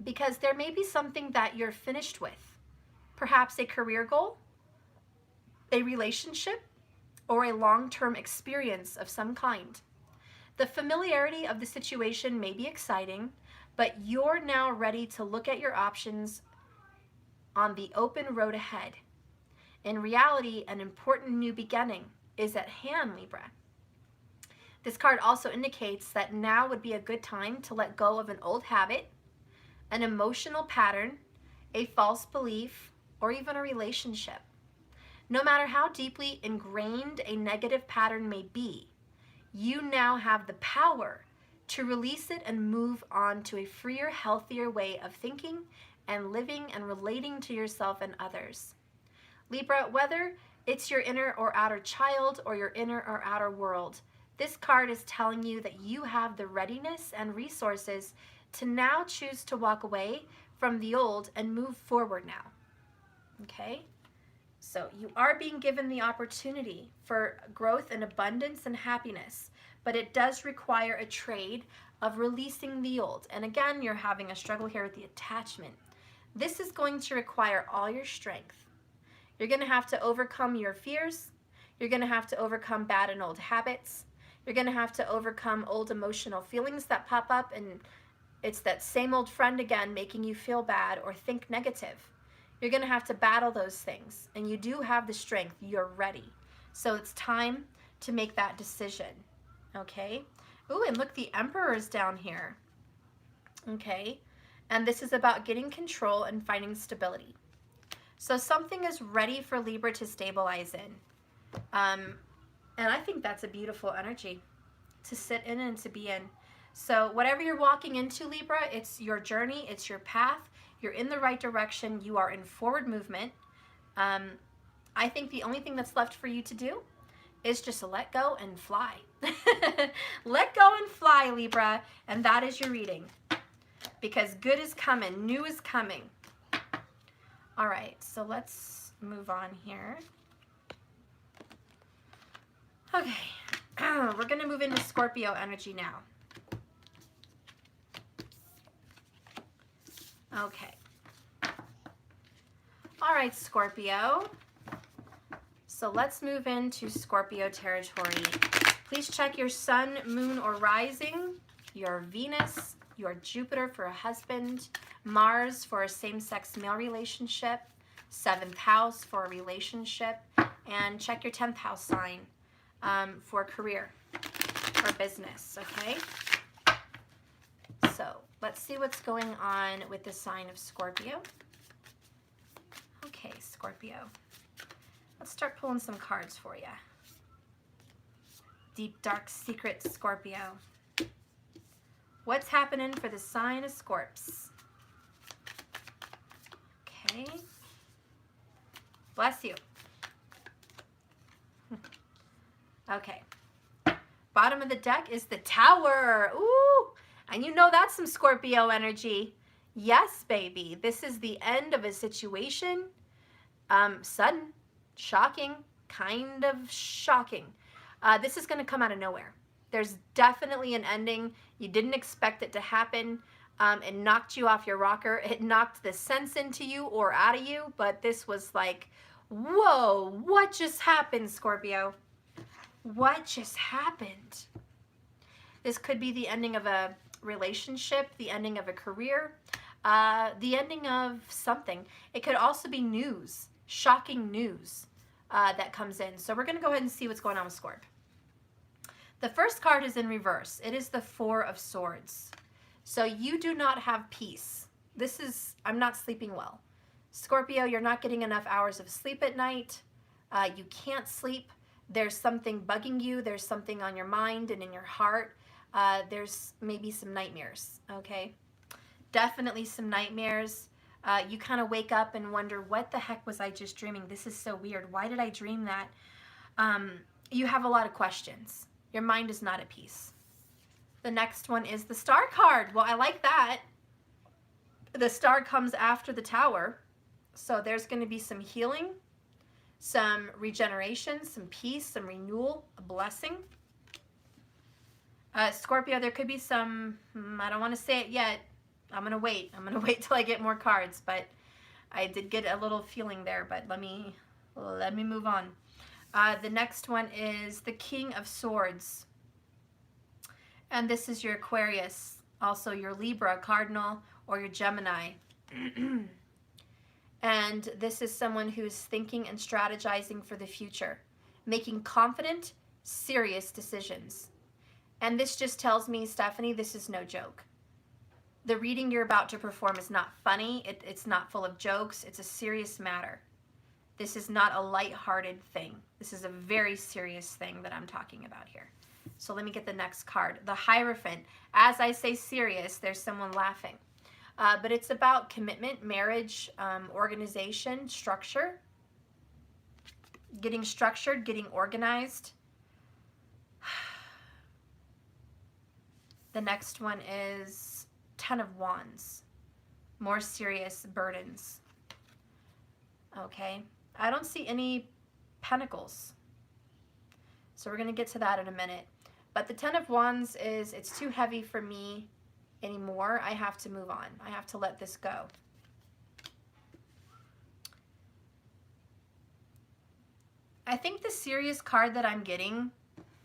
Speaker 1: Because there may be something that you're finished with. Perhaps a career goal, a relationship, or a long-term experience of some kind. The familiarity of the situation may be exciting, but you're now ready to look at your options on the open road ahead. In reality, an important new beginning is at hand, Libra. This card also indicates that now would be a good time to let go of an old habit, an emotional pattern, a false belief, or even a relationship. No matter how deeply ingrained a negative pattern may be, you now have the power to release it and move on to a freer, healthier way of thinking and living and relating to yourself and others. Libra, whether it's your inner or outer child or your inner or outer world, this card is telling you that you have the readiness and resources to now choose to walk away from the old and move forward now. Okay? So you are being given the opportunity for growth and abundance and happiness, but it does require a trade of releasing the old. And again, you're having a struggle here with the attachment. This is going to require all your strength. You're going to have to overcome your fears. You're going to have to overcome bad and old habits. You're going to have to overcome old emotional feelings that pop up, and it's that same old friend again making you feel bad or think negative. You're going to have to battle those things, and you do have the strength. You're ready. So it's time to make that decision, okay? Ooh, and look, the Emperor is down here, okay? And this is about getting control and finding stability. So something is ready for Libra to stabilize in. And I think that's a beautiful energy. to sit in and to be in. So whatever you're walking into, Libra, it's your journey, it's your path. You're in the right direction. You are in forward movement. I think the only thing that's left for you to do is just let go and fly. Let go and fly, Libra, and that is your reading. Because good is coming, new is coming. All right, so let's move on here. Okay, we're going to move into Scorpio energy now. Okay. All right, Scorpio. So let's move into Scorpio territory. Please check your sun, moon, or rising, your Venus, your Jupiter for a husband, Mars for a same-sex male relationship, 7th house for a relationship, and check your 10th house sign for career or business, okay? So let's see what's going on with the sign of Scorpio. Okay, Scorpio. Let's start pulling some cards for you. Deep, dark, secret Scorpio. What's happening for the sign of Scorps? Okay. Bless you. Okay. Bottom of the deck is the Tower. Ooh, and you know that's some Scorpio energy. Yes, baby. This is the end of a situation. Sudden, shocking, kind of shocking. This is going to come out of nowhere. There's definitely an ending. You didn't expect it to happen. It knocked you off your rocker. It knocked the sense into you or out of you, but this was like, whoa, what just happened, Scorpio? What just happened? This could be the ending of a relationship, the ending of a career, the ending of something. It could also be news, shocking news that comes in. So we're going to go ahead and see what's going on with Scorp. The first card is in reverse. It is the Four of Swords. So you do not have peace. This is, I'm not sleeping well. Scorpio, you're not getting enough hours of sleep at night. You can't sleep. There's something bugging you. There's something on your mind and in your heart. There's maybe some nightmares, okay? Definitely some nightmares. You kind of wake up and wonder, what the heck was I just dreaming? This is so weird. Why did I dream that? You have a lot of questions. Your mind is not at peace. The next one is the Star card. Well, I like that. The Star comes after the Tower. So there's going to be some healing, some regeneration, some peace, some renewal, a blessing. Scorpio, there could be some, I don't want to say it yet. I'm going to wait. I'm going to wait till I get more cards, but I did get a little feeling there, but let me move on. The next one is the King of Swords. And this is your Aquarius, also your Libra, Cardinal, or your Gemini. And this is someone who's thinking and strategizing for the future, making confident, serious decisions. And this just tells me, Stephanie, this is no joke. The reading you're about to perform is not funny. It's not full of jokes. It's a serious matter. This is not a lighthearted thing. This is a very serious thing that I'm talking about here. So let me get the next card. The Hierophant. As I say serious, there's someone laughing. But it's about commitment, marriage, organization, structure. Getting structured, getting organized. The next one is Ten of Wands. More serious burdens. Okay. I don't see any pentacles. So we're going to get to that in a minute. But the Ten of Wands is, it's too heavy for me anymore. I have to move on. I have to let this go. I think the serious card that I'm getting,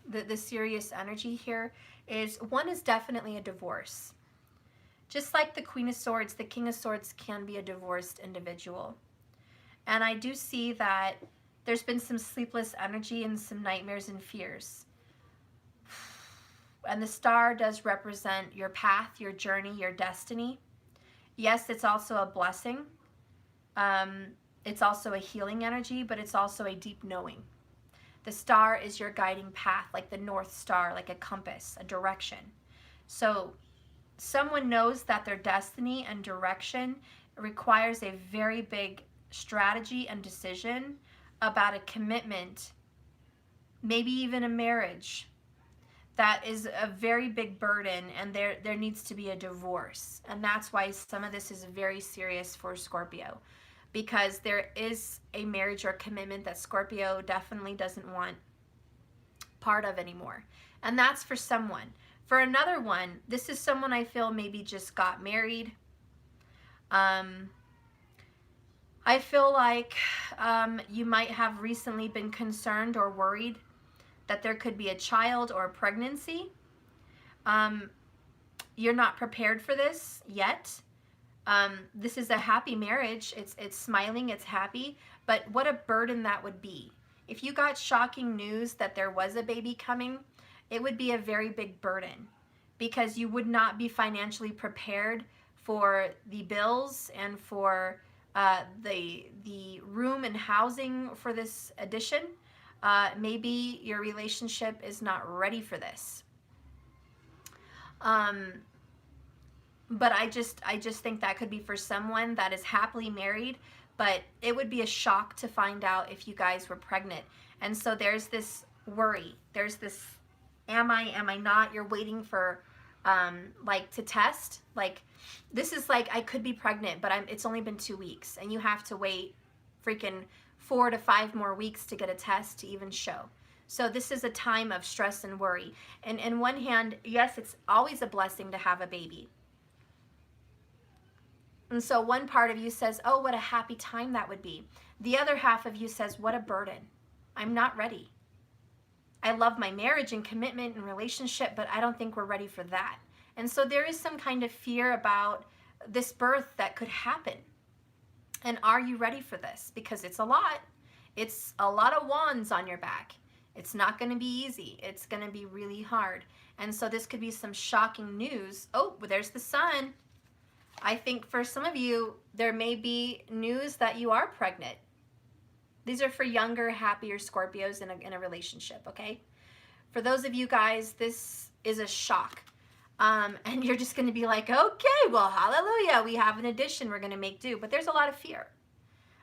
Speaker 1: the serious energy here, is one is definitely a divorce. Just like the Queen of Swords, the King of Swords can be a divorced individual. And I do see that there's been some sleepless energy and some nightmares and fears. And the Star does represent your path, your journey, your destiny. Yes, it's also a blessing. It's also a healing energy, but it's also a deep knowing. The star is your guiding path, like the North Star, like a compass, a direction. So someone knows that their destiny and direction requires a very big strategy and decision about a commitment, maybe even a marriage. That is a very big burden, and there needs to be a divorce. And that's why some of this is very serious for Scorpio, because there is a marriage or commitment that Scorpio definitely doesn't want part of anymore. And that's for someone. For another one, this is someone I feel maybe just got married. I feel like you might have recently been concerned or worried that there could be a child or a pregnancy. You're not prepared for this yet. This is a happy marriage. It's smiling, it's happy, but what a burden that would be. If you got shocking news that there was a baby coming, it would be a very big burden, because you would not be financially prepared for the bills and for the room and housing for this addition. Maybe your relationship is not ready for this. But I just think that could be for someone that is happily married, but it would be a shock to find out if you guys were pregnant. And so there's this worry. There's this, am I not? You're waiting for like to test. Like, this is like, I could be pregnant, but it's only been 2 weeks, and you have to wait freaking 4 to 5 more weeks to get a test to even show. So this is a time of stress and worry. And in one hand, yes, it's always a blessing to have a baby. And so one part of you says, oh, what a happy time that would be. The other half of you says, what a burden. I'm not ready. I love my marriage and commitment and relationship, but I don't think we're ready for that. And so there is some kind of fear about this birth that could happen. And are you ready for this? Because it's a lot. It's a lot of wands on your back. It's not going to be easy. It's going to be really hard. And so this could be some shocking news. Oh, there's the sun. I think for some of you, there may be news that you are pregnant. These are for younger, happier Scorpios in a relationship, okay? For those of you guys, this is a shock. And you're just going to be like, okay, well, hallelujah, we have an addition, we're going to make do. But there's a lot of fear.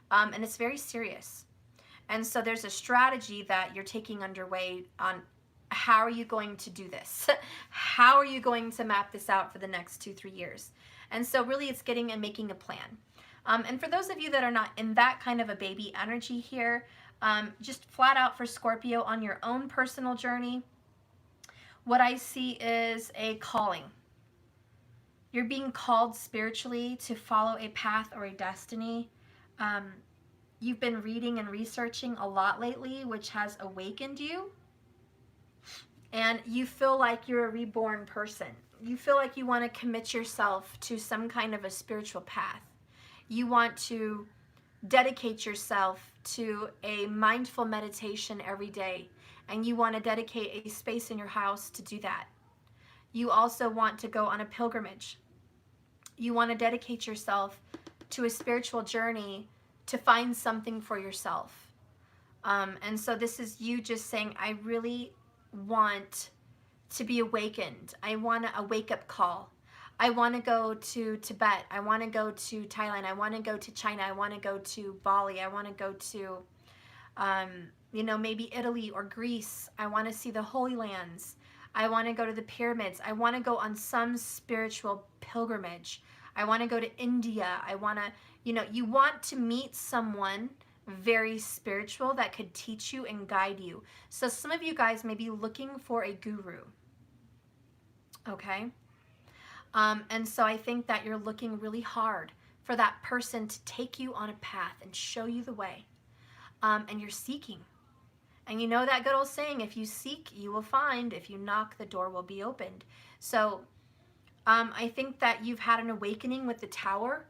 Speaker 1: And it's very serious. And so there's a strategy that you're taking underway on how are you going to do this? How are you going to map this out for the next 2-3 years? And so really it's getting and making a plan. And for those of you that are not in that kind of a baby energy here, just flat out for Scorpio on your own personal journey, what I see is a calling. You're being called spiritually to follow a path or a destiny. You've been reading and researching a lot lately, which has awakened you. And you feel like you're a reborn person. You feel like you want to commit yourself to some kind of a spiritual path. You want to dedicate yourself to a mindful meditation every day. And you want to dedicate a space in your house to do that. You also want to go on a pilgrimage. You want to dedicate yourself to a spiritual journey to find something for yourself. And so this is you just saying, I really want to be awakened. I want a wake-up call. I want to go to Tibet. I want to go to Thailand. I want to go to China. I want to go to Bali. I want to go to, maybe Italy or Greece. I want to see the Holy Lands. I want to go to the pyramids. I want to go on some spiritual pilgrimage. I want to go to India. I want to, you want to meet someone very spiritual that could teach you and guide you. So some of you guys may be looking for a guru. Okay? And so I think that you're looking really hard for that person to take you on a path and show you the way. And you're seeking. And you know that good old saying, if you seek, you will find. If you knock, the door will be opened. So I think that you've had an awakening with the Tower,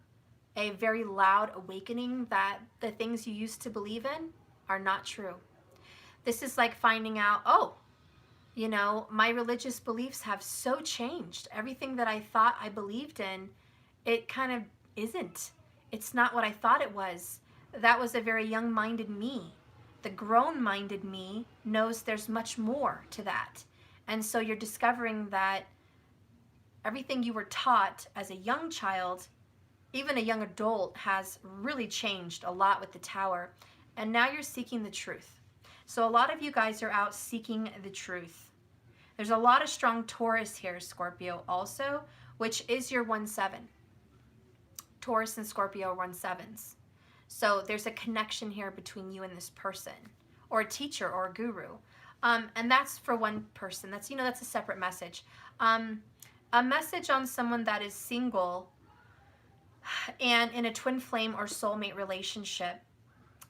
Speaker 1: a very loud awakening that the things you used to believe in are not true. This is like finding out, my religious beliefs have so changed. Everything that I thought I believed in, it kind of isn't. It's not what I thought it was. That was a very young-minded me. the grown-minded me knows there's much more to that. And so you're discovering that everything you were taught as a young child, even a young adult, has really changed a lot with the Tower. And now you're seeking the truth. So a lot of you guys are out seeking the truth. There's a lot of strong Taurus here, Scorpio, also, which is your 1-7. Taurus and Scorpio are 1-7s. So there's a connection here between you and this person, or a teacher or a guru. And that's for one person. That's, you know, that's a separate message. A message on someone that is single and in a twin flame or soulmate relationship.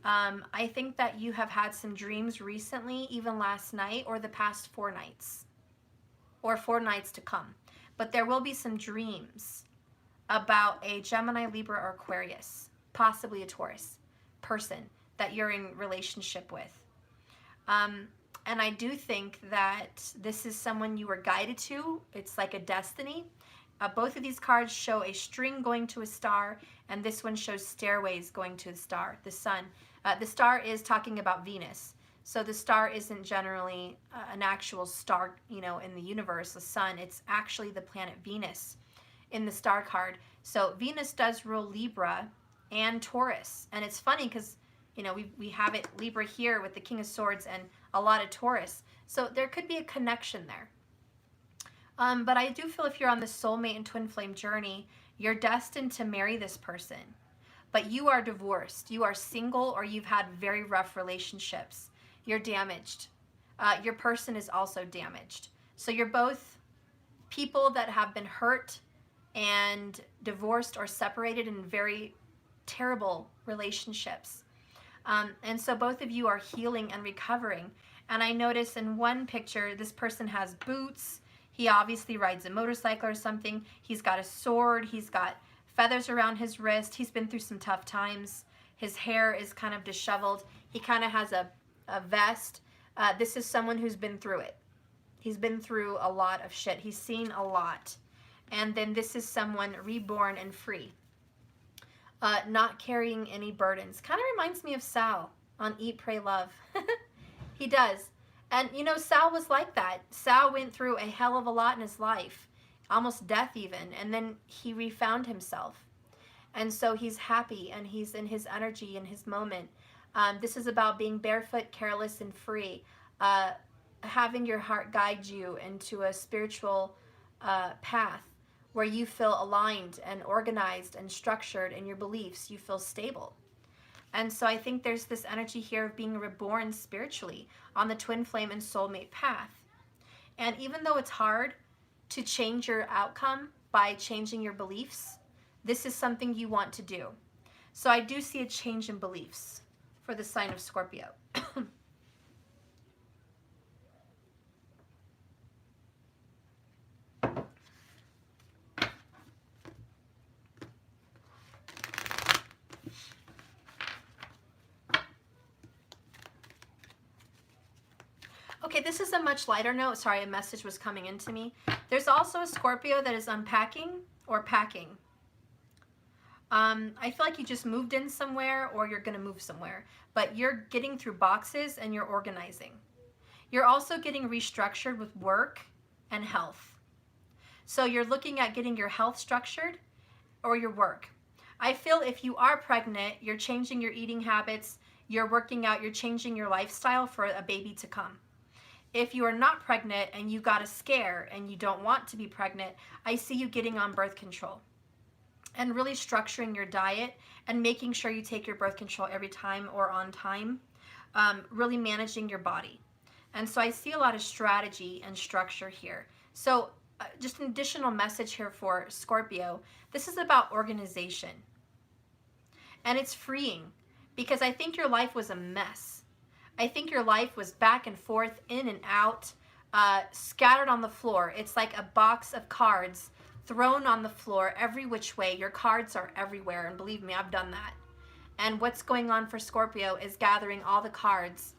Speaker 1: I think that you have had some dreams recently, even last night or the past 4 nights, or 4 nights to come. But there will be some dreams about a Gemini, Libra, or Aquarius, possibly a Taurus person that you're in relationship with. And I do think that this is someone you were guided to. It's like a destiny. Both of these cards show a string going to a star, and this one shows stairways going to the star, the sun. The star is talking about Venus. So the star isn't generally an actual star, you know, in the universe, the sun. It's actually the planet Venus in the star card. So Venus does rule Libra and Taurus. And it's funny because, you know, we have it Libra here with the King of Swords and a lot of Taurus. So there could be a connection there. But I do feel if you're on the soulmate and twin flame journey, you're destined to marry this person. But you are divorced. You are single, or you've had very rough relationships. You're damaged. Your person is also damaged. So you're both people that have been hurt and divorced or separated in very terrible relationships. And so both of you are healing and recovering. And I notice in one picture, this person has boots. He obviously rides a motorcycle or something. He's got a sword. He's got feathers around his wrist. He's been through some tough times. His hair is kind of disheveled. He kind of has a vest. This is someone who's been through it. He's been through a lot of shit. He's seen a lot. And then this is someone reborn and free. Not carrying any burdens. Kind of reminds me of Sal on Eat, Pray, Love. He does. And, you know, Sal was like that. Sal went through a hell of a lot in his life. Almost death even. And then he refound himself. And so he's happy and he's in his energy in his moment. This is about being barefoot, careless, and free. Having your heart guide you into a spiritual path where you feel aligned and organized and structured in your beliefs. You feel stable. And so I think there's this energy here of being reborn spiritually on the twin flame and soulmate path. And even though it's hard to change your outcome by changing your beliefs, this is something you want to do. So I do see a change in beliefs for the sign of Scorpio. Okay, this is a much lighter note. Sorry, a message was coming into me. There's also a Scorpio that is unpacking or packing. I feel like you just moved in somewhere or you're going to move somewhere. But you're getting through boxes and you're organizing. You're also getting restructured with work and health. So you're looking at getting your health structured or your work. I feel if you are pregnant, you're changing your eating habits, you're working out, you're changing your lifestyle for a baby to come. If you are not pregnant and you got a scare and you don't want to be pregnant, I see you getting on birth control and really structuring your diet and making sure you take your birth control every time or on time, really managing your body. And so I see a lot of strategy and structure here. So just an additional message here for Scorpio. This is about organization. And it's freeing because I think your life was a mess. I think your life was back and forth, in and out, scattered on the floor. It's like a box of cards thrown on the floor every which way. Your cards are everywhere, and believe me, I've done that. And what's going on for Scorpio is gathering all the cards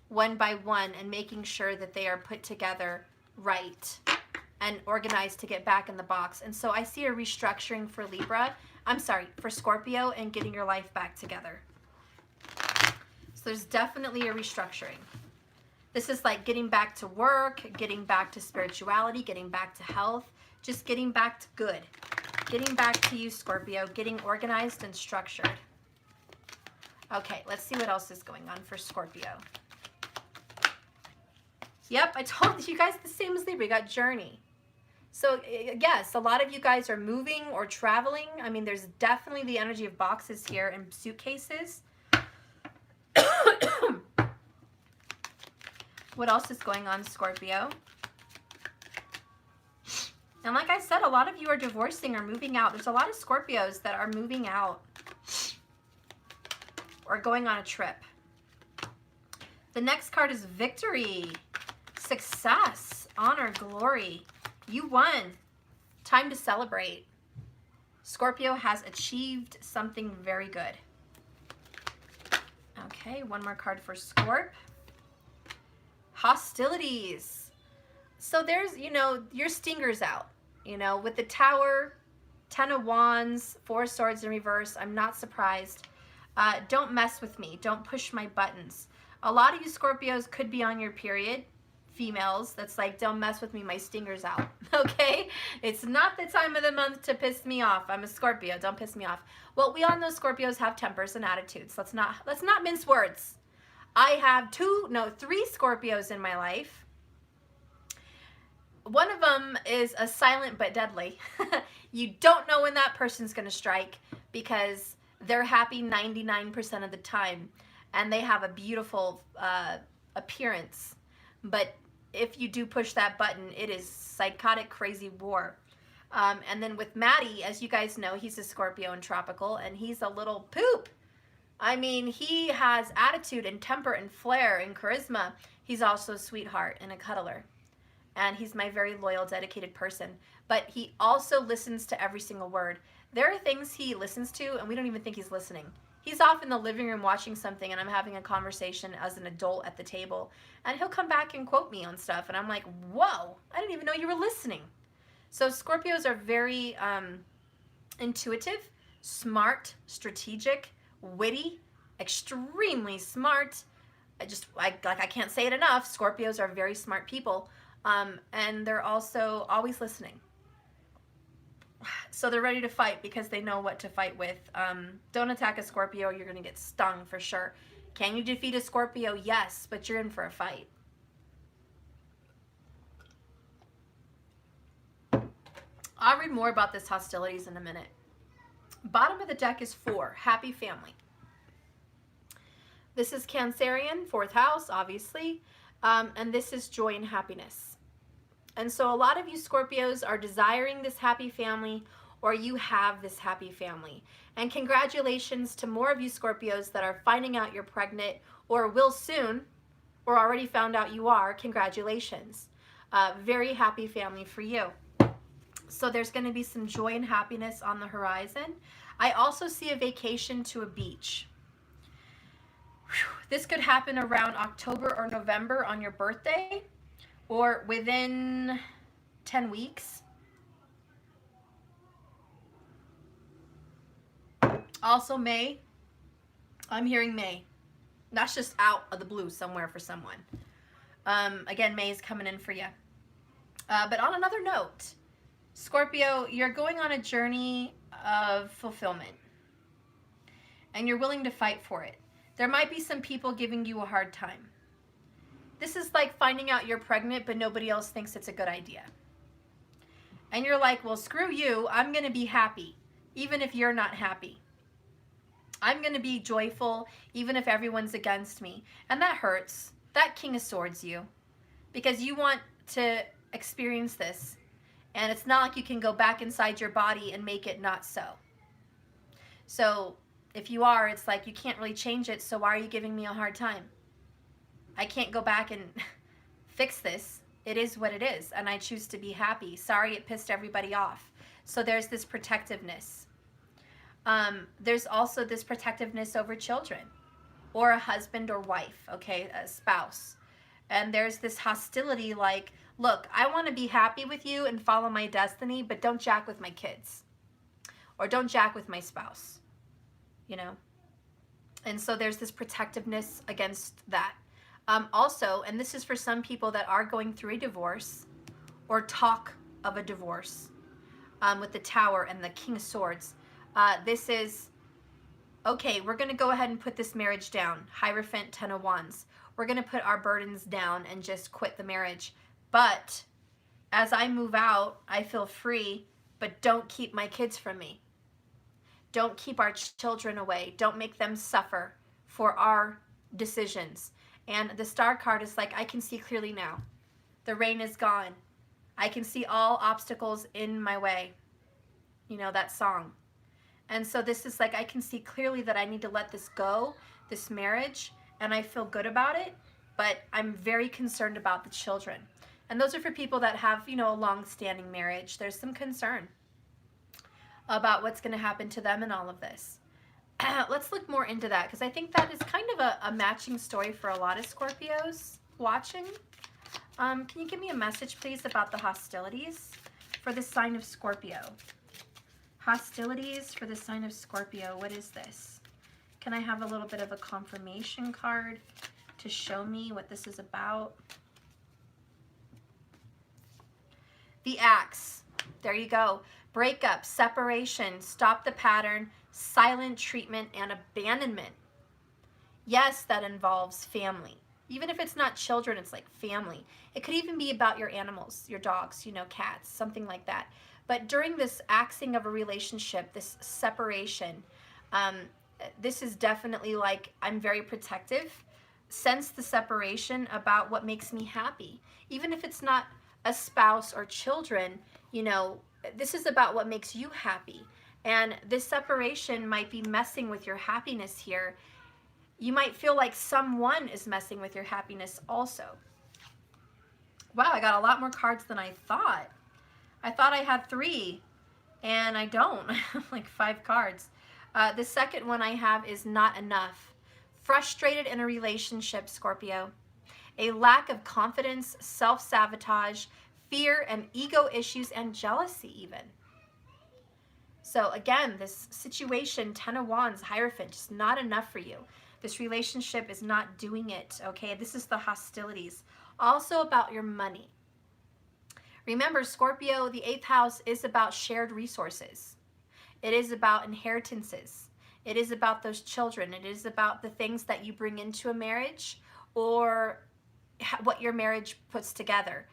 Speaker 1: one by one and making sure that they are put together right and organized to get back in the box. And so I see a restructuring for for Scorpio and getting your life back together. So there's definitely a restructuring. This is like getting back to work, getting back to spirituality, getting back to health, just getting back to good. Getting back to you, Scorpio, getting organized and structured. Okay, let's see what else is going on for Scorpio. Yep, I told you guys the same as Libra. You got journey. So yes, a lot of you guys are moving or traveling. I mean, there's definitely the energy of boxes here and suitcases. What else is going on, Scorpio? And like I said, a lot of you are divorcing or moving out. There's a lot of Scorpios that are moving out or going on a trip. The next card is victory, success, honor, glory. You won. Time to celebrate. Scorpio has achieved something very good. Okay, one more card for Scorp. Hostilities. So there's, you know, your stinger's out. You know, with the Tower, 10 of Wands, 4 of Swords in reverse, I'm not surprised. Don't mess with me. Don't push my buttons. A lot of you Scorpios could be on your period. Females, that's like, don't mess with me, my stinger's out. Okay? It's not the time of the month to piss me off. I'm a Scorpio. Don't piss me off. Well, we all know Scorpios have tempers and attitudes. Let's not mince words. I have 3 Scorpios in my life. One of them is a silent but deadly. You don't know when that person's going to strike because they're happy 99% of the time and they have a beautiful appearance. But if you do push that button, it is psychotic, crazy war. And then with Maddie, as you guys know, he's a Scorpio and tropical, and he's a little poop. I mean, he has attitude and temper and flair and charisma. He's also a sweetheart and a cuddler. And he's my very loyal, dedicated person. But he also listens to every single word. There are things he listens to, and we don't even think he's listening. He's off in the living room watching something, and I'm having a conversation as an adult at the table. And he'll come back and quote me on stuff, and I'm like, whoa, I didn't even know you were listening. So Scorpios are very intuitive, smart, strategic, witty, extremely smart. I can't say it enough. Scorpios are very smart people. And they're also always listening. So they're ready to fight because they know what to fight with. Don't attack a Scorpio, you're going to get stung for sure. Can you defeat a Scorpio? Yes, but you're in for a fight. I'll read more about this hostilities in a minute. Bottom of the deck is 4, happy family. This is Cancerian, 4th house, obviously. And this is joy and happiness. And so a lot of you Scorpios are desiring this happy family, or you have this happy family. And congratulations to more of you Scorpios that are finding out you're pregnant or will soon, or already found out you are. Congratulations. Very happy family for you. So there's going to be some joy and happiness on the horizon. I also see a vacation to a beach. This could happen around October or November on your birthday, or within 10 weeks. Also May. I'm hearing May. That's just out of the blue somewhere for someone. Again, May is coming in for you. But on another note, Scorpio, you're going on a journey of fulfillment. And you're willing to fight for it. There might be some people giving you a hard time. This is like finding out you're pregnant, but nobody else thinks it's a good idea. And you're like, well, screw you. I'm going to be happy, even if you're not happy. I'm going to be joyful, even if everyone's against me. And that hurts. That King of Swords you. Because you want to experience this. And it's not like you can go back inside your body and make it not so. So if you are, it's like you can't really change it, so why are you giving me a hard time? I can't go back and fix this. It is what it is, and I choose to be happy. Sorry it pissed everybody off. So there's this protectiveness. There's also this protectiveness over children, or a husband or wife, okay, a spouse. And there's this hostility like, look, I want to be happy with you and follow my destiny, but don't jack with my kids. Or don't jack with my spouse. You know? And so there's this protectiveness against that. Also, and this is for some people that are going through a divorce or talk of a divorce, with the Tower and the King of Swords. This is, okay, we're going to go ahead and put this marriage down. Hierophant, Ten of Wands. We're going to put our burdens down and just quit the marriage. But as I move out, I feel free, but don't keep my kids from me. Don't keep our children away. Don't make them suffer for our decisions. And the Star card is like, I can see clearly now. The rain is gone. I can see all obstacles in my way. You know, that song. And so this is like, I can see clearly that I need to let this go, this marriage, and I feel good about it, but I'm very concerned about the children. And those are for people that have, you know, a long-standing marriage. There's some concern about what's going to happen to them in all of this. Let's look more into that, because I think that is kind of a matching story for a lot of Scorpios watching. Can you give me a message, please, about the hostilities for the sign of Scorpio? Hostilities for the sign of Scorpio. What is this? Can I have a little bit of a confirmation card to show me what this is about? The Axe. There you go. Breakup, separation, stop the pattern, silent treatment, and abandonment. Yes, that involves family. Even if it's not children, it's like family. It could even be about your animals, your dogs, you know, cats, something like that. But during this axing of a relationship, this separation, this is definitely like, I'm very protective. Sense the separation about what makes me happy. Even if it's not a spouse or children, you know, this is about what makes you happy. And this separation might be messing with your happiness here. You might feel like someone is messing with your happiness also. Wow, I got a lot more cards than I thought. I thought I had 3, and I don't. Like 5 cards. The second one I have is not enough. Frustrated in a relationship, Scorpio. A lack of confidence, self-sabotage, fear and ego issues, and jealousy even. So again, this situation, Ten of Wands, Hierophant, just not enough for you. This relationship is not doing it, okay? This is the hostilities. Also about your money. Remember, Scorpio, the 8th house is about shared resources. It is about inheritances. It is about those children. It is about the things that you bring into a marriage or what your marriage puts together.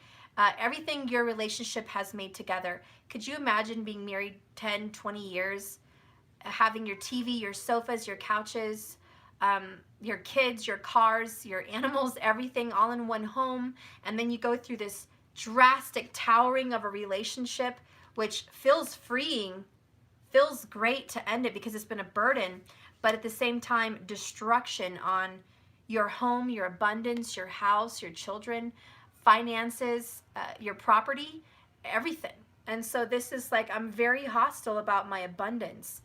Speaker 1: Everything your relationship has made together. Could you imagine being married 10, 20 years, having your TV, your sofas, your couches, your kids, your cars, your animals, everything all in one home, and then you go through this drastic towering of a relationship, which feels freeing, feels great to end it because it's been a burden, but at the same time, destruction on your home, your abundance, your house, your children, finances, your property, everything. And so this is like, I'm very hostile about my abundance.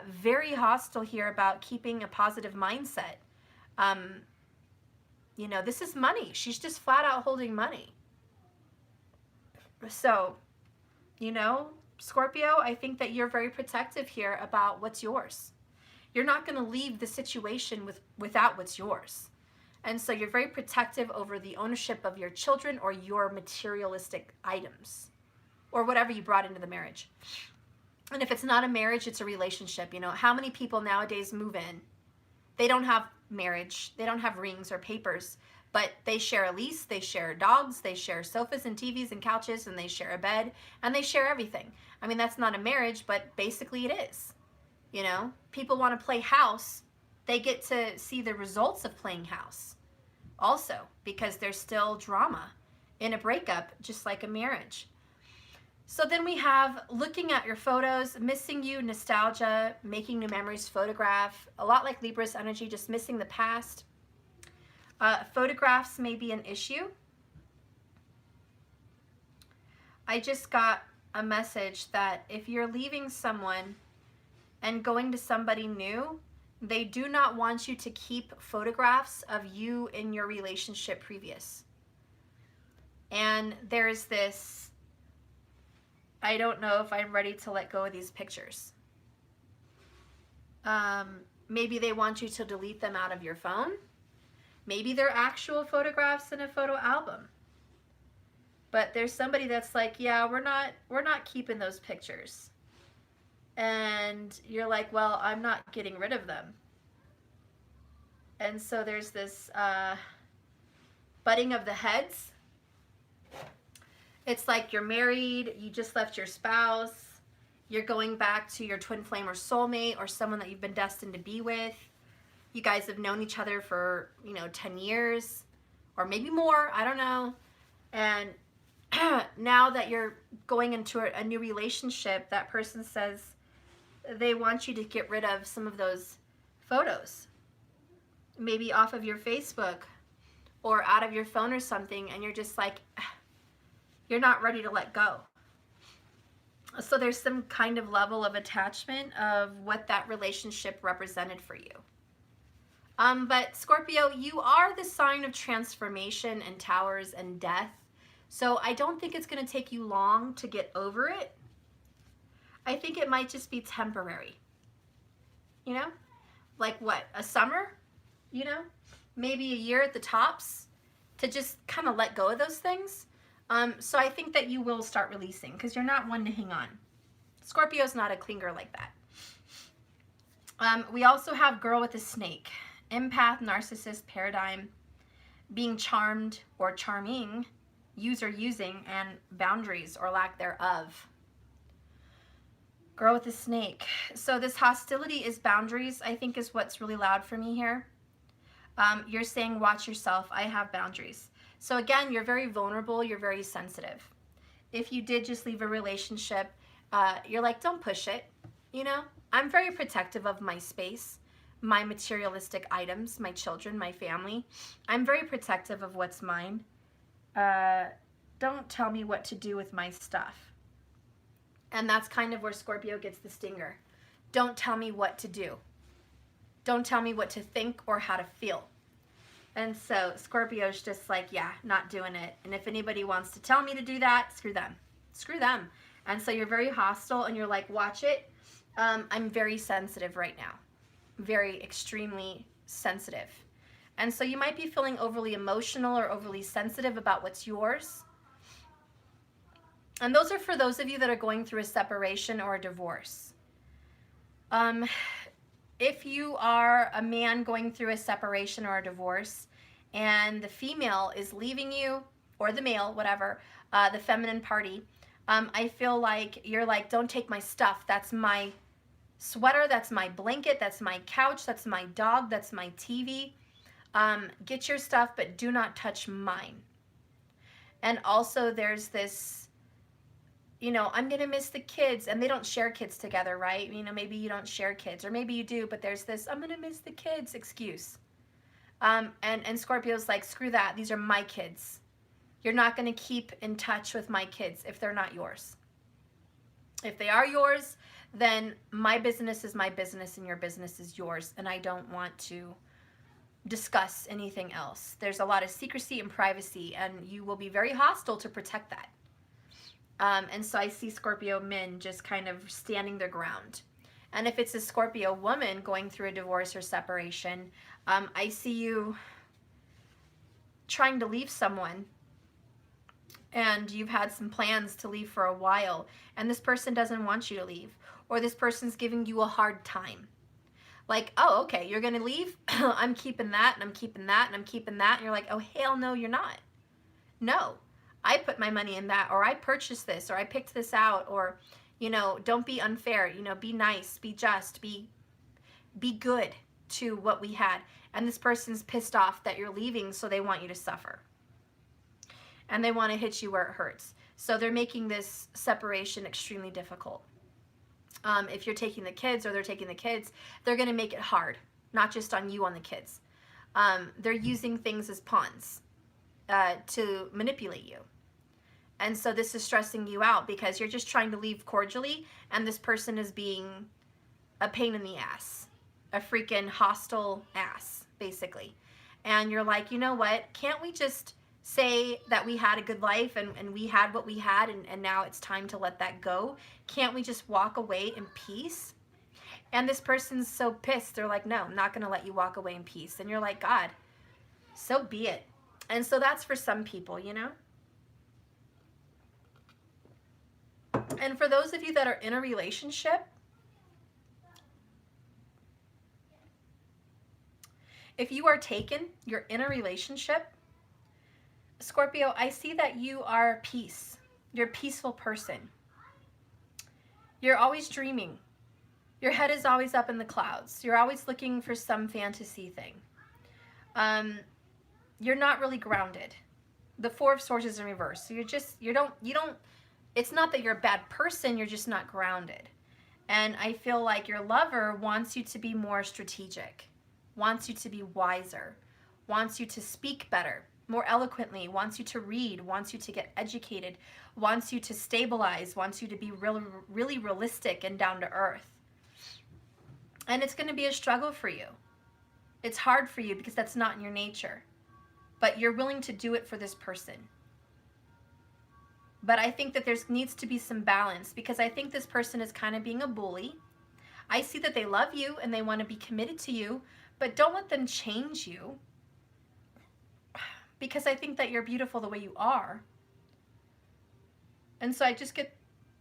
Speaker 1: Very hostile here about keeping a positive mindset. You know, this is money. She's just flat out holding money. So, you know, Scorpio, I think that you're very protective here about what's yours. You're not going to leave the situation without what's yours. And so you're very protective over the ownership of your children or your materialistic items or whatever you brought into the marriage. And if it's not a marriage, it's a relationship. You know, how many people nowadays move in? They don't have marriage. They don't have rings or papers, but they share a lease. They share dogs. They share sofas and TVs and couches, and they share a bed, and they share everything. I mean, that's not a marriage, but basically it is. You know, people want to play house. They get to see the results of playing house also because there's still drama in a breakup, just like a marriage. So then we have looking at your photos, missing you, nostalgia, making new memories, photograph, a lot like Libra's energy, just missing the past. Photographs may be an issue. I just got a message that if you're leaving someone and going to somebody new, they do not want you to keep photographs of you in your relationship previous. And there's this, I don't know if I'm ready to let go of these pictures. Maybe they want you to delete them out of your phone. Maybe they're actual photographs in a photo album. But there's somebody that's like, yeah, we're not keeping those pictures. And you're like, well, I'm not getting rid of them. And so there's this butting of the heads. It's like you're married, you just left your spouse, you're going back to your twin flame or soulmate or someone that you've been destined to be with. You guys have known each other for, 10 years or maybe more, I don't know. And now that you're going into a new relationship, that person says they want you to get rid of some of those photos. Maybe off of your Facebook or out of your phone or something, and you're just like, you're not ready to let go. So there's some kind of level of attachment of what that relationship represented for you. But Scorpio, you are the sign of transformation and towers and death. So I don't think it's going to take you long to get over it. I think it might just be temporary. Like what? A summer? Maybe a year at the tops to just kind of let go of those things. So I think that you will start releasing because you're not one to hang on. Scorpio's not a clinger like that. We also have girl with a snake. Empath, narcissist, paradigm, being charmed or charming, user using, and boundaries or lack thereof. Girl with a snake. So this hostility is boundaries, I think, is what's really loud for me here. You're saying, watch yourself, I have boundaries. So again, you're very vulnerable, you're very sensitive. If you did just leave a relationship, you're like, don't push it, I'm very protective of my space, my materialistic items, my children, my family. I'm very protective of what's mine. Don't tell me what to do with my stuff. And that's kind of where Scorpio gets the stinger. Don't tell me what to do. Don't tell me what to think or how to feel. And so Scorpio's just like, yeah, not doing it. And if anybody wants to tell me to do that, screw them. Screw them. And so you're very hostile and you're like, watch it. I'm very sensitive right now. Very extremely sensitive. And so you might be feeling overly emotional or overly sensitive about what's yours. And those are for those of you that are going through a separation or a divorce. If you are a man going through a separation or a divorce and the female is leaving you, or the male, whatever, the feminine party, I feel like you're like, don't take my stuff. That's my sweater, that's my blanket, that's my couch, that's my dog, that's my TV. Get your stuff, but do not touch mine. And also there's this, I'm going to miss the kids, and they don't share kids together, right? Maybe you don't share kids, or maybe you do, but there's this, I'm going to miss the kids excuse. And Scorpio's like, screw that. These are my kids. You're not going to keep in touch with my kids if they're not yours. If they are yours, then my business is my business and your business is yours, and I don't want to discuss anything else. There's a lot of secrecy and privacy, and you will be very hostile to protect that. And so I see Scorpio men just kind of standing their ground. And if it's a Scorpio woman going through a divorce or separation, I see you trying to leave someone, and you've had some plans to leave for a while, and this person doesn't want you to leave, or this person's giving you a hard time. Like, oh, okay, you're going to leave? I'm keeping that, and I'm keeping that, and I'm keeping that. And you're like, oh, hell no, you're not. No. I put my money in that, or I purchased this, or I picked this out, or, don't be unfair, be nice, be just, be good to what we had. And this person's pissed off that you're leaving, so they want you to suffer. And they want to hit you where it hurts. So they're making this separation extremely difficult. If you're taking the kids or they're taking the kids, they're going to make it hard, not just on you, on the kids. They're using things as pawns to manipulate you. And so this is stressing you out because you're just trying to leave cordially, and this person is being a pain in the ass, a freaking hostile ass, basically. And you're like, you know what? Can't we just say that we had a good life and we had what we had, and now it's time to let that go? Can't we just walk away in peace? And this person's so pissed. They're like, no, I'm not going to let you walk away in peace. And you're like, God, so be it. And so that's for some people, you know? And for those of you that are in a relationship, if you are taken, you're in a relationship, Scorpio, I see that you are peace. You're a peaceful person. You're always dreaming. Your head is always up in the clouds. You're always looking for some fantasy thing. You're not really grounded. The Four of Swords is in reverse. So it's not that you're a bad person, you're just not grounded. And I feel like your lover wants you to be more strategic, wants you to be wiser, wants you to speak better, more eloquently, wants you to read, wants you to get educated, wants you to stabilize, wants you to be really, really realistic and down to earth. And it's going to be a struggle for you. It's hard for you because that's not in your nature. But you're willing to do it for this person. But I think that there needs to be some balance because I think this person is kind of being a bully. I see that they love you and they want to be committed to you, but don't let them change you. Because I think that you're beautiful the way you are. And so I just get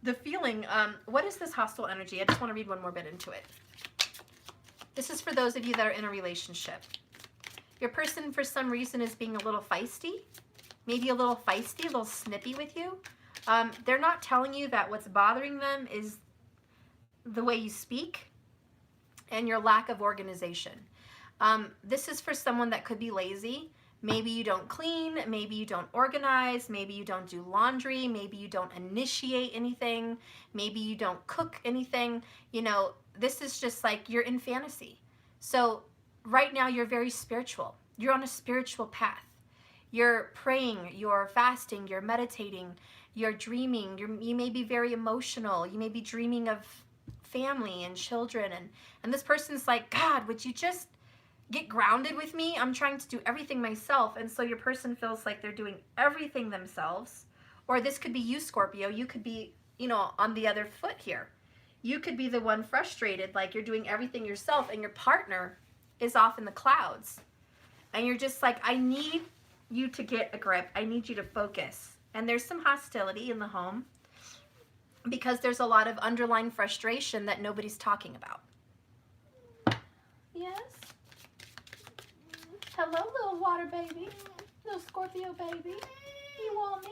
Speaker 1: the feeling, what is this hostile energy? I just want to read one more bit into it. This is for those of you that are in a relationship. Your person, for some reason, is being a little feisty. Maybe a little feisty, a little snippy with you. They're not telling you that what's bothering them is the way you speak and your lack of organization. This is for someone that could be lazy. Maybe you don't clean, maybe you don't organize, maybe you don't do laundry, maybe you don't initiate anything, maybe you don't cook anything. You know, this is just like you're in fantasy. So right now you're very spiritual. You're on a spiritual path. You're praying, you're fasting, you're meditating, you're dreaming, you may be very emotional, you may be dreaming of family and children, and this person's like, God, would you just get grounded with me? I'm trying to do everything myself. And so your person feels like they're doing everything themselves. Or this could be you, Scorpio. You could be, you know, on the other foot here. You could be the one frustrated, like you're doing everything yourself and your partner is off in the clouds. And you're just like, I need you to get a grip. I need you to focus. And there's some hostility in the home because there's a lot of underlying frustration that nobody's talking about. Yes? Hello, little water baby. Little Scorpio baby. You want me?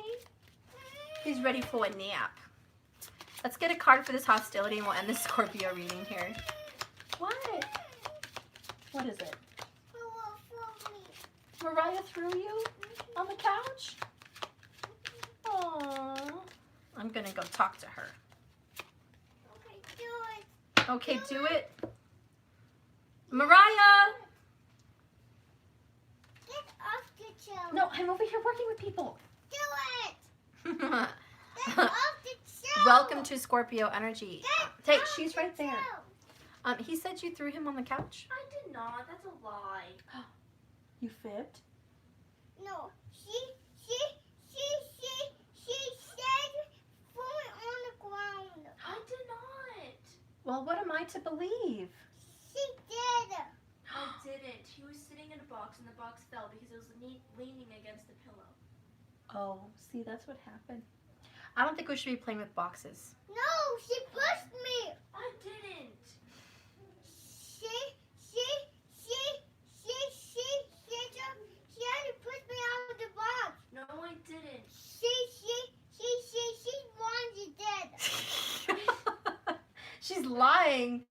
Speaker 1: He's ready for a nap. Let's get a card for this hostility and we'll end the Scorpio reading here. What? What is it? Mariah threw you on the couch? Aww. I'm gonna go talk to her.
Speaker 2: Okay, do it.
Speaker 1: Okay, do it. Mariah!
Speaker 2: Get off the chair.
Speaker 1: No, I'm over here working with people.
Speaker 2: Do it. Get off the chair.
Speaker 1: Welcome to Scorpio energy.
Speaker 2: Get
Speaker 1: Hey,
Speaker 2: off
Speaker 1: she's
Speaker 2: the
Speaker 1: right there.
Speaker 2: chair.
Speaker 1: He said you threw him on the couch.
Speaker 3: I did not. That's a lie.
Speaker 1: You fibbed?
Speaker 2: No, she said throw it on the ground.
Speaker 3: I did not.
Speaker 1: Well, what am I to believe?
Speaker 2: She did.
Speaker 3: I didn't. He was sitting in a box and the box fell because it was leaning against the pillow.
Speaker 1: Oh, see, that's what happened. I don't think we should be playing with boxes.
Speaker 2: No, she pushed me.
Speaker 3: I didn't.
Speaker 2: She had to push me out of the box.
Speaker 3: No, I didn't.
Speaker 2: She wanted dead.
Speaker 1: She's lying.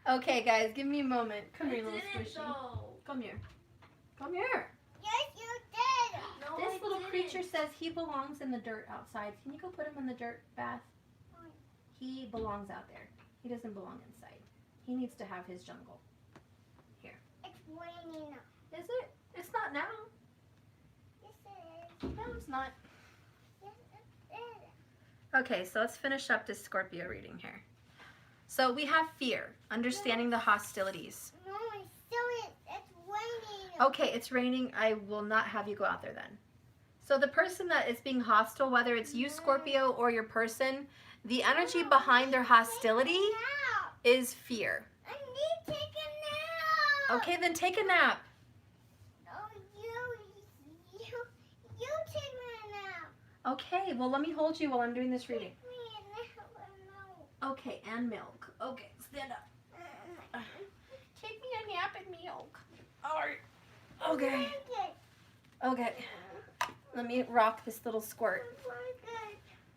Speaker 1: Okay, guys, give me a moment. Come
Speaker 3: I
Speaker 1: here, little
Speaker 3: didn't
Speaker 1: squishy.
Speaker 3: though.
Speaker 1: Come here. Come here.
Speaker 2: Yes, you did.
Speaker 3: No,
Speaker 1: This
Speaker 3: I
Speaker 1: little
Speaker 3: didn't.
Speaker 1: creature says he belongs in the dirt outside. Can you go put him in the dirt bath? He belongs out there. He doesn't belong inside. He needs to have his jungle. Here.
Speaker 2: It's raining now.
Speaker 1: Is it? It's not now.
Speaker 2: Yes, it is.
Speaker 1: No, it's not.
Speaker 2: Yes, it is.
Speaker 1: Okay, so let's finish up this Scorpio reading here. So we have fear, understanding the hostilities.
Speaker 2: No, it's still it's raining.
Speaker 1: Okay, it's raining. I will not have you go out there then. So the person that is being hostile, whether it's you, Scorpio, or your person, the energy behind their hostility is fear.
Speaker 2: I need to take a nap.
Speaker 1: Okay, then take a nap.
Speaker 2: No, you take me a nap.
Speaker 1: Okay, well, let me hold you while I'm doing this reading.
Speaker 2: Take me a nap or no.
Speaker 1: Okay, and milk. Okay, stand up. Take me a nap and milk. All right. Okay. Okay. Let me rock this little squirt.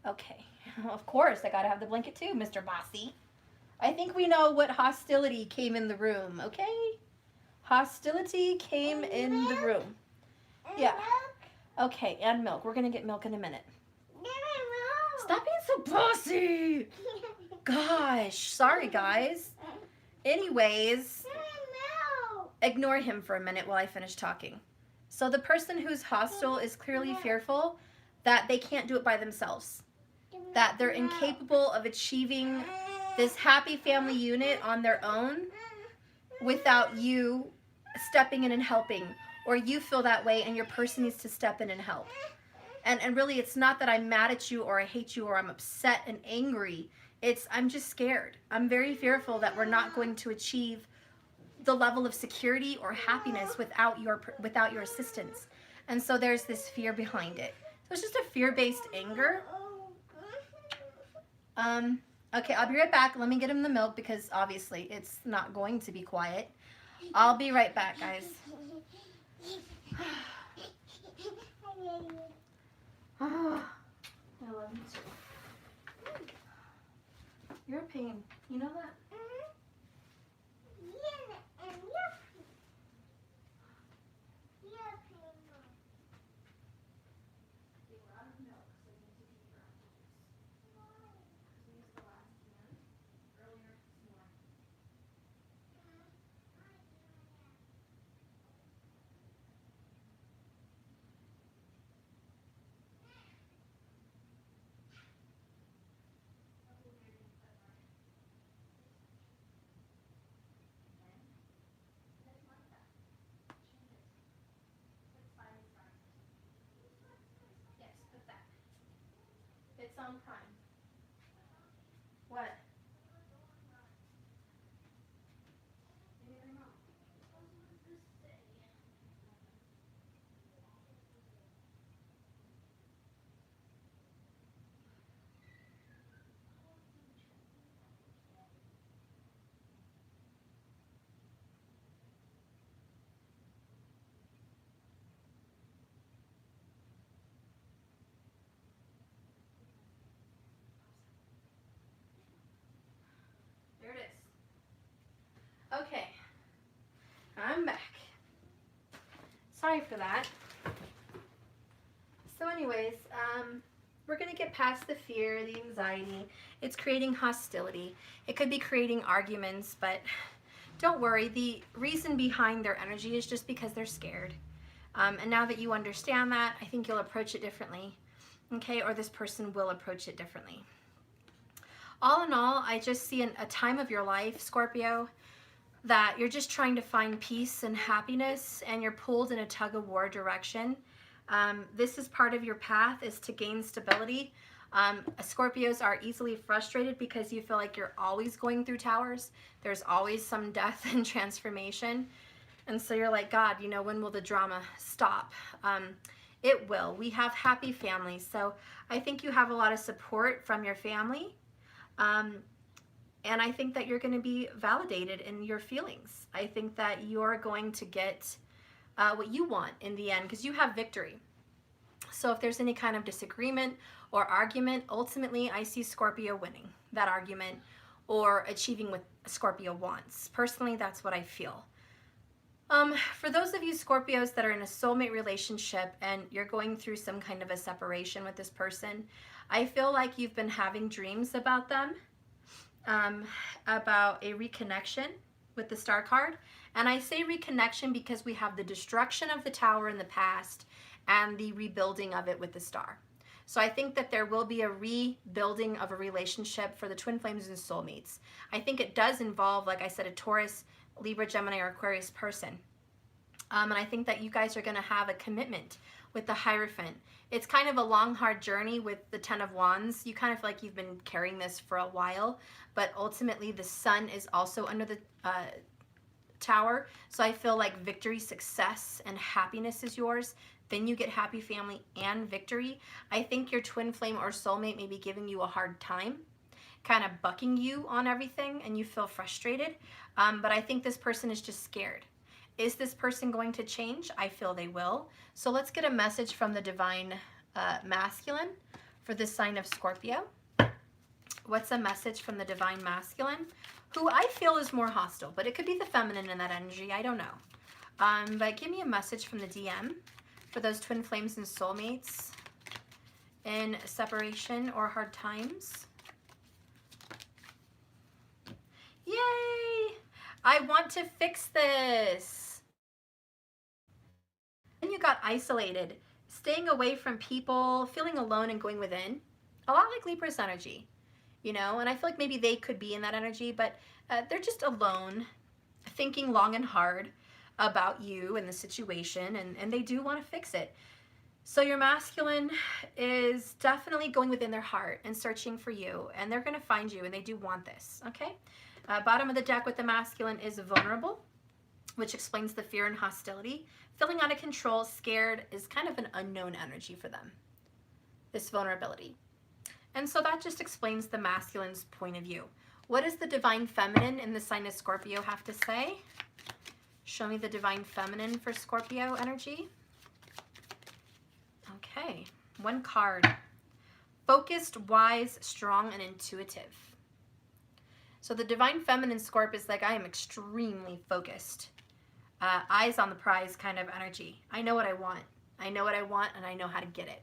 Speaker 1: Okay. Of course, I gotta have the blanket too, Mr. Bossy. I think we know what hostility came in the room, okay? Hostility came in the room. Yeah. Okay, and milk. We're gonna get milk in a minute. Stop being so bossy! Gosh, sorry guys. Anyways, ignore him for a minute while I finish talking. So the person who's hostile is clearly fearful that they can't do it by themselves. That they're incapable of achieving this happy family unit on their own without you stepping in and helping. Or you feel that way and your person needs to step in and help. And really, it's not that I'm mad at you or I hate you or I'm upset and angry. I'm just scared. I'm very fearful that we're not going to achieve the level of security or happiness without your assistance. And so there's this fear behind it. So it's just a fear-based anger. Okay, I'll be right back. Let me get him the milk because obviously it's not going to be quiet. I'll be right back, guys. Oh, I love you too. You're a pain. You know that? It's on Prime. What? There it is. Okay. I'm back. Sorry for that. So anyways, we're going to get past the fear, the anxiety. It's creating hostility. It could be creating arguments, but don't worry. The reason behind their energy is just because they're scared. And now that you understand that, I think you'll approach it differently. Okay? Or this person will approach it differently. All in all, I just see a time of your life, Scorpio, that you're just trying to find peace and happiness and you're pulled in a tug-of-war direction. This is part of your path, is to gain stability. Scorpios are easily frustrated because you feel like you're always going through towers. There's always some death and transformation. And so you're like, God, when will the drama stop? It will. We have happy families. So I think you have a lot of support from your family. And I think that you're going to be validated in your feelings. I think that you're going to get what you want in the end because you have victory. So if there's any kind of disagreement or argument, ultimately I see Scorpio winning that argument or achieving what Scorpio wants. Personally, that's what I feel. For those of you Scorpios that are in a soulmate relationship and you're going through some kind of a separation with this person, I feel like you've been having dreams about them, about a reconnection with the Star card. And I say reconnection because we have the destruction of the tower in the past and the rebuilding of it with the Star. So I think that there will be a rebuilding of a relationship for the twin flames and soulmates. I think it does involve, like I said, a Taurus, Libra, Gemini, or Aquarius person. And I think that you guys are going to have a commitment with the Hierophant. It's kind of a long, hard journey with the Ten of Wands. You kind of feel like you've been carrying this for a while, but ultimately the Sun is also under the Tower. So I feel like victory, success, and happiness is yours. Then you get happy family and victory. I think your twin flame or soulmate may be giving you a hard time, kind of bucking you on everything, and you feel frustrated. But I think this person is just scared. Is this person going to change? I feel they will. So let's get a message from the Divine Masculine for this sign of Scorpio. What's a message from the Divine Masculine, who I feel is more hostile, but it could be the feminine in that energy. I don't know. But give me a message from the DM for those twin flames and soulmates in separation or hard times. Yay! I want to fix this. And you got isolated, staying away from people, feeling alone and going within. A lot like Libra's energy, you know, and I feel like maybe they could be in that energy, but they're just alone, thinking long and hard about you and the situation, and they do want to fix it. So your masculine is definitely going within their heart and searching for you, and they're going to find you, and they do want this, okay? Bottom of the deck with the masculine is vulnerable, which explains the fear and hostility. Feeling out of control, scared, is kind of an unknown energy for them, this vulnerability. And so that just explains the masculine's point of view. What does the Divine Feminine in the sign of Scorpio have to say? Show me the Divine Feminine for Scorpio energy. Okay, one card. Focused, wise, strong, and intuitive. So the Divine Feminine Scorp is like, I am extremely focused. Eyes on the prize kind of energy. I know what I want. I know what I want, and I know how to get it.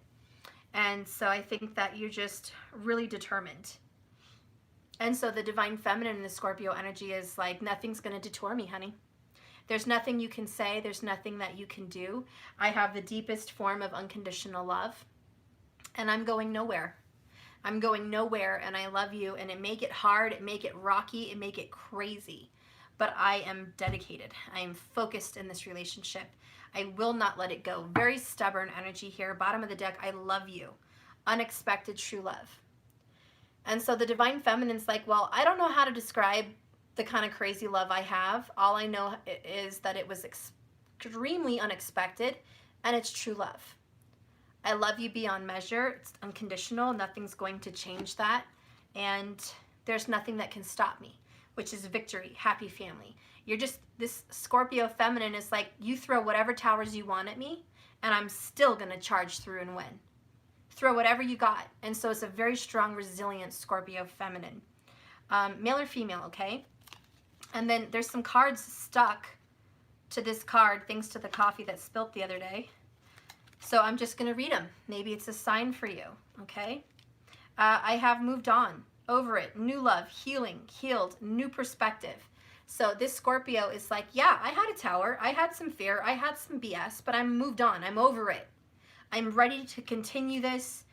Speaker 1: And so I think that you're just really determined. And so the Divine Feminine in the Scorpio energy is like, nothing's going to detour me, honey. There's nothing you can say. There's nothing that you can do. I have the deepest form of unconditional love, and I'm going nowhere. I'm going nowhere, and I love you, and it may get hard, it may get rocky, it may get crazy, but I am dedicated. I am focused in this relationship. I will not let it go. Very stubborn energy here. Bottom of the deck, I love you. Unexpected true love. And so the Divine Feminine's like, well, I don't know how to describe the kind of crazy love I have. All I know is that it was extremely unexpected, and it's true love. I love you beyond measure. It's unconditional. Nothing's going to change that. And there's nothing that can stop me, which is victory, happy family. You're just, this Scorpio feminine is like, you throw whatever towers you want at me, and I'm still going to charge through and win. Throw whatever you got. And so it's a very strong, resilient Scorpio feminine. Male or female, okay? And then there's some cards stuck to this card thanks to the coffee that spilt the other day. So I'm just going to read them. Maybe it's a sign for you, okay? I have moved on, over it, new love, healing, healed, new perspective. So this Scorpio is like, yeah, I had a tower, I had some fear, I had some BS, but I'm moved on, I'm over it. I'm ready to continue this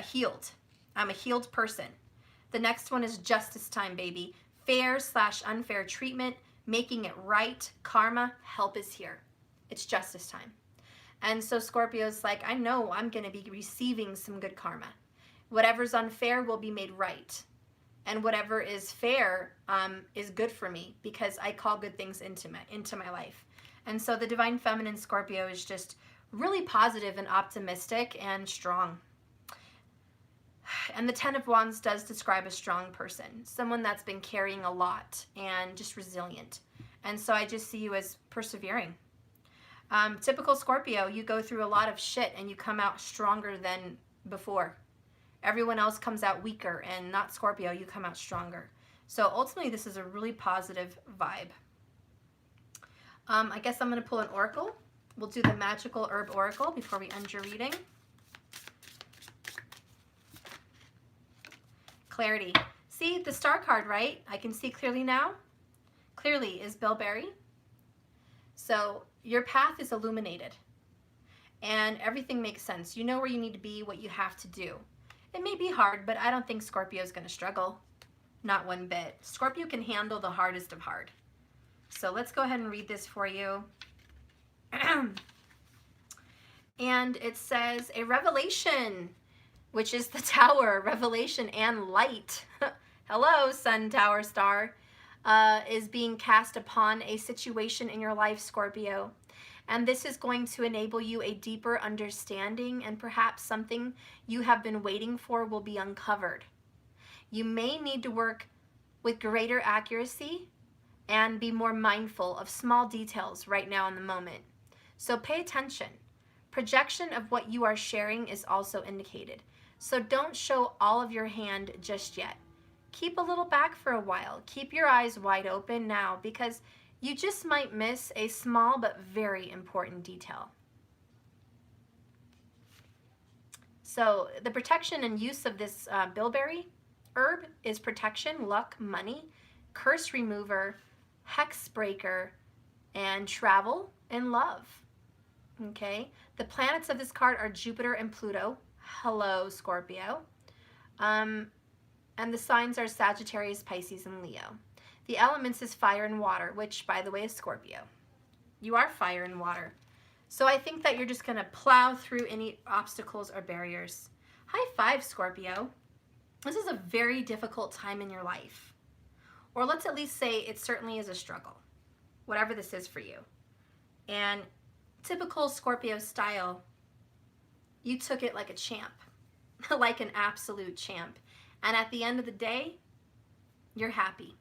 Speaker 1: healed. I'm a healed person. The next one is justice time, baby. Fair/unfair treatment, making it right, karma, help is here. It's justice time. And so Scorpio's like, I know I'm going to be receiving some good karma. Whatever's unfair will be made right. And whatever is fair is good for me because I call good things into my life. And so the Divine Feminine Scorpio is just really positive and optimistic and strong. And the Ten of Wands does describe a strong person, someone that's been carrying a lot and just resilient. And so I just see you as persevering. Typical Scorpio, you go through a lot of shit and you come out stronger than before. Everyone else comes out weaker, and not Scorpio, you come out stronger. So ultimately, this is a really positive vibe. I guess I'm going to pull an oracle. We'll do the magical herb oracle before we end your reading. Clarity. See the star card, right? I can see clearly now. Clearly is bilberry. So your path is illuminated and everything makes sense. You know where you need to be, what you have to do. It may be hard, but I don't think Scorpio is going to struggle. Not one bit. Scorpio can handle the hardest of hard. So let's go ahead and read this for you. And it says a revelation, which is the tower, revelation and light. Hello, sun, tower, star, is being cast upon a situation in your life, Scorpio. And this is going to enable you a deeper understanding, and perhaps something you have been waiting for will be uncovered. You may need to work with greater accuracy and be more mindful of small details right now in the moment. So pay attention. Projection of what you are sharing is also indicated. So don't show all of your hand just yet. Keep a little back for a while. Keep your eyes wide open now, because you just might miss a small but very important detail. So the protection and use of this bilberry herb is protection, luck, money, curse remover, hex breaker, and travel and love. Okay, the planets of this card are Jupiter and Pluto. Hello, Scorpio. And the signs are Sagittarius, Pisces, and Leo. The elements is fire and water, which, by the way, is Scorpio. You are fire and water. So I think that you're just going to plow through any obstacles or barriers. High five, Scorpio. This is a very difficult time in your life. Or let's at least say it certainly is a struggle, whatever this is for you. And typical Scorpio style, you took it like a champ, like an absolute champ. And at the end of the day, you're happy.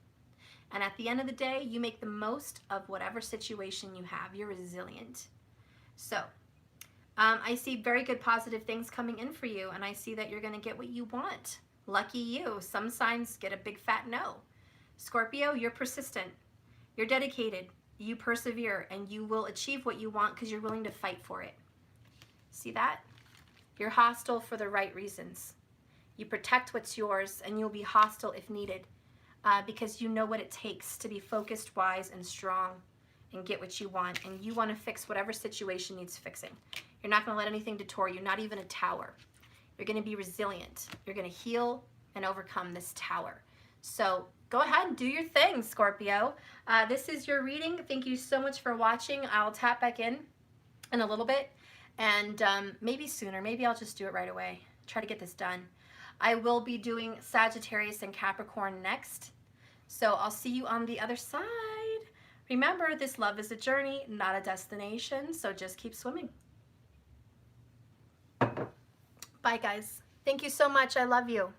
Speaker 1: And at the end of the day, you make the most of whatever situation you have. You're resilient. So I see very good positive things coming in for you, and I see that you're going to get what you want. Lucky you. Some signs get a big fat no. Scorpio, you're persistent. You're dedicated. You persevere, and you will achieve what you want because you're willing to fight for it. See that? You're hostile for the right reasons. You protect what's yours, and you'll be hostile if needed. Because you know what it takes to be focused, wise, and strong and get what you want. And you want to fix whatever situation needs fixing. You're not going to let anything detour you, not even a tower. You're going to be resilient. You're going to heal and overcome this tower. So go ahead and do your thing, Scorpio. This is your reading. Thank you so much for watching. I'll tap back in a little bit. And maybe sooner. Maybe I'll just do it right away. Try to get this done. I will be doing Sagittarius and Capricorn next. So I'll see you on the other side. Remember, this love is a journey, not a destination. So just keep swimming. Bye, guys. Thank you so much. I love you.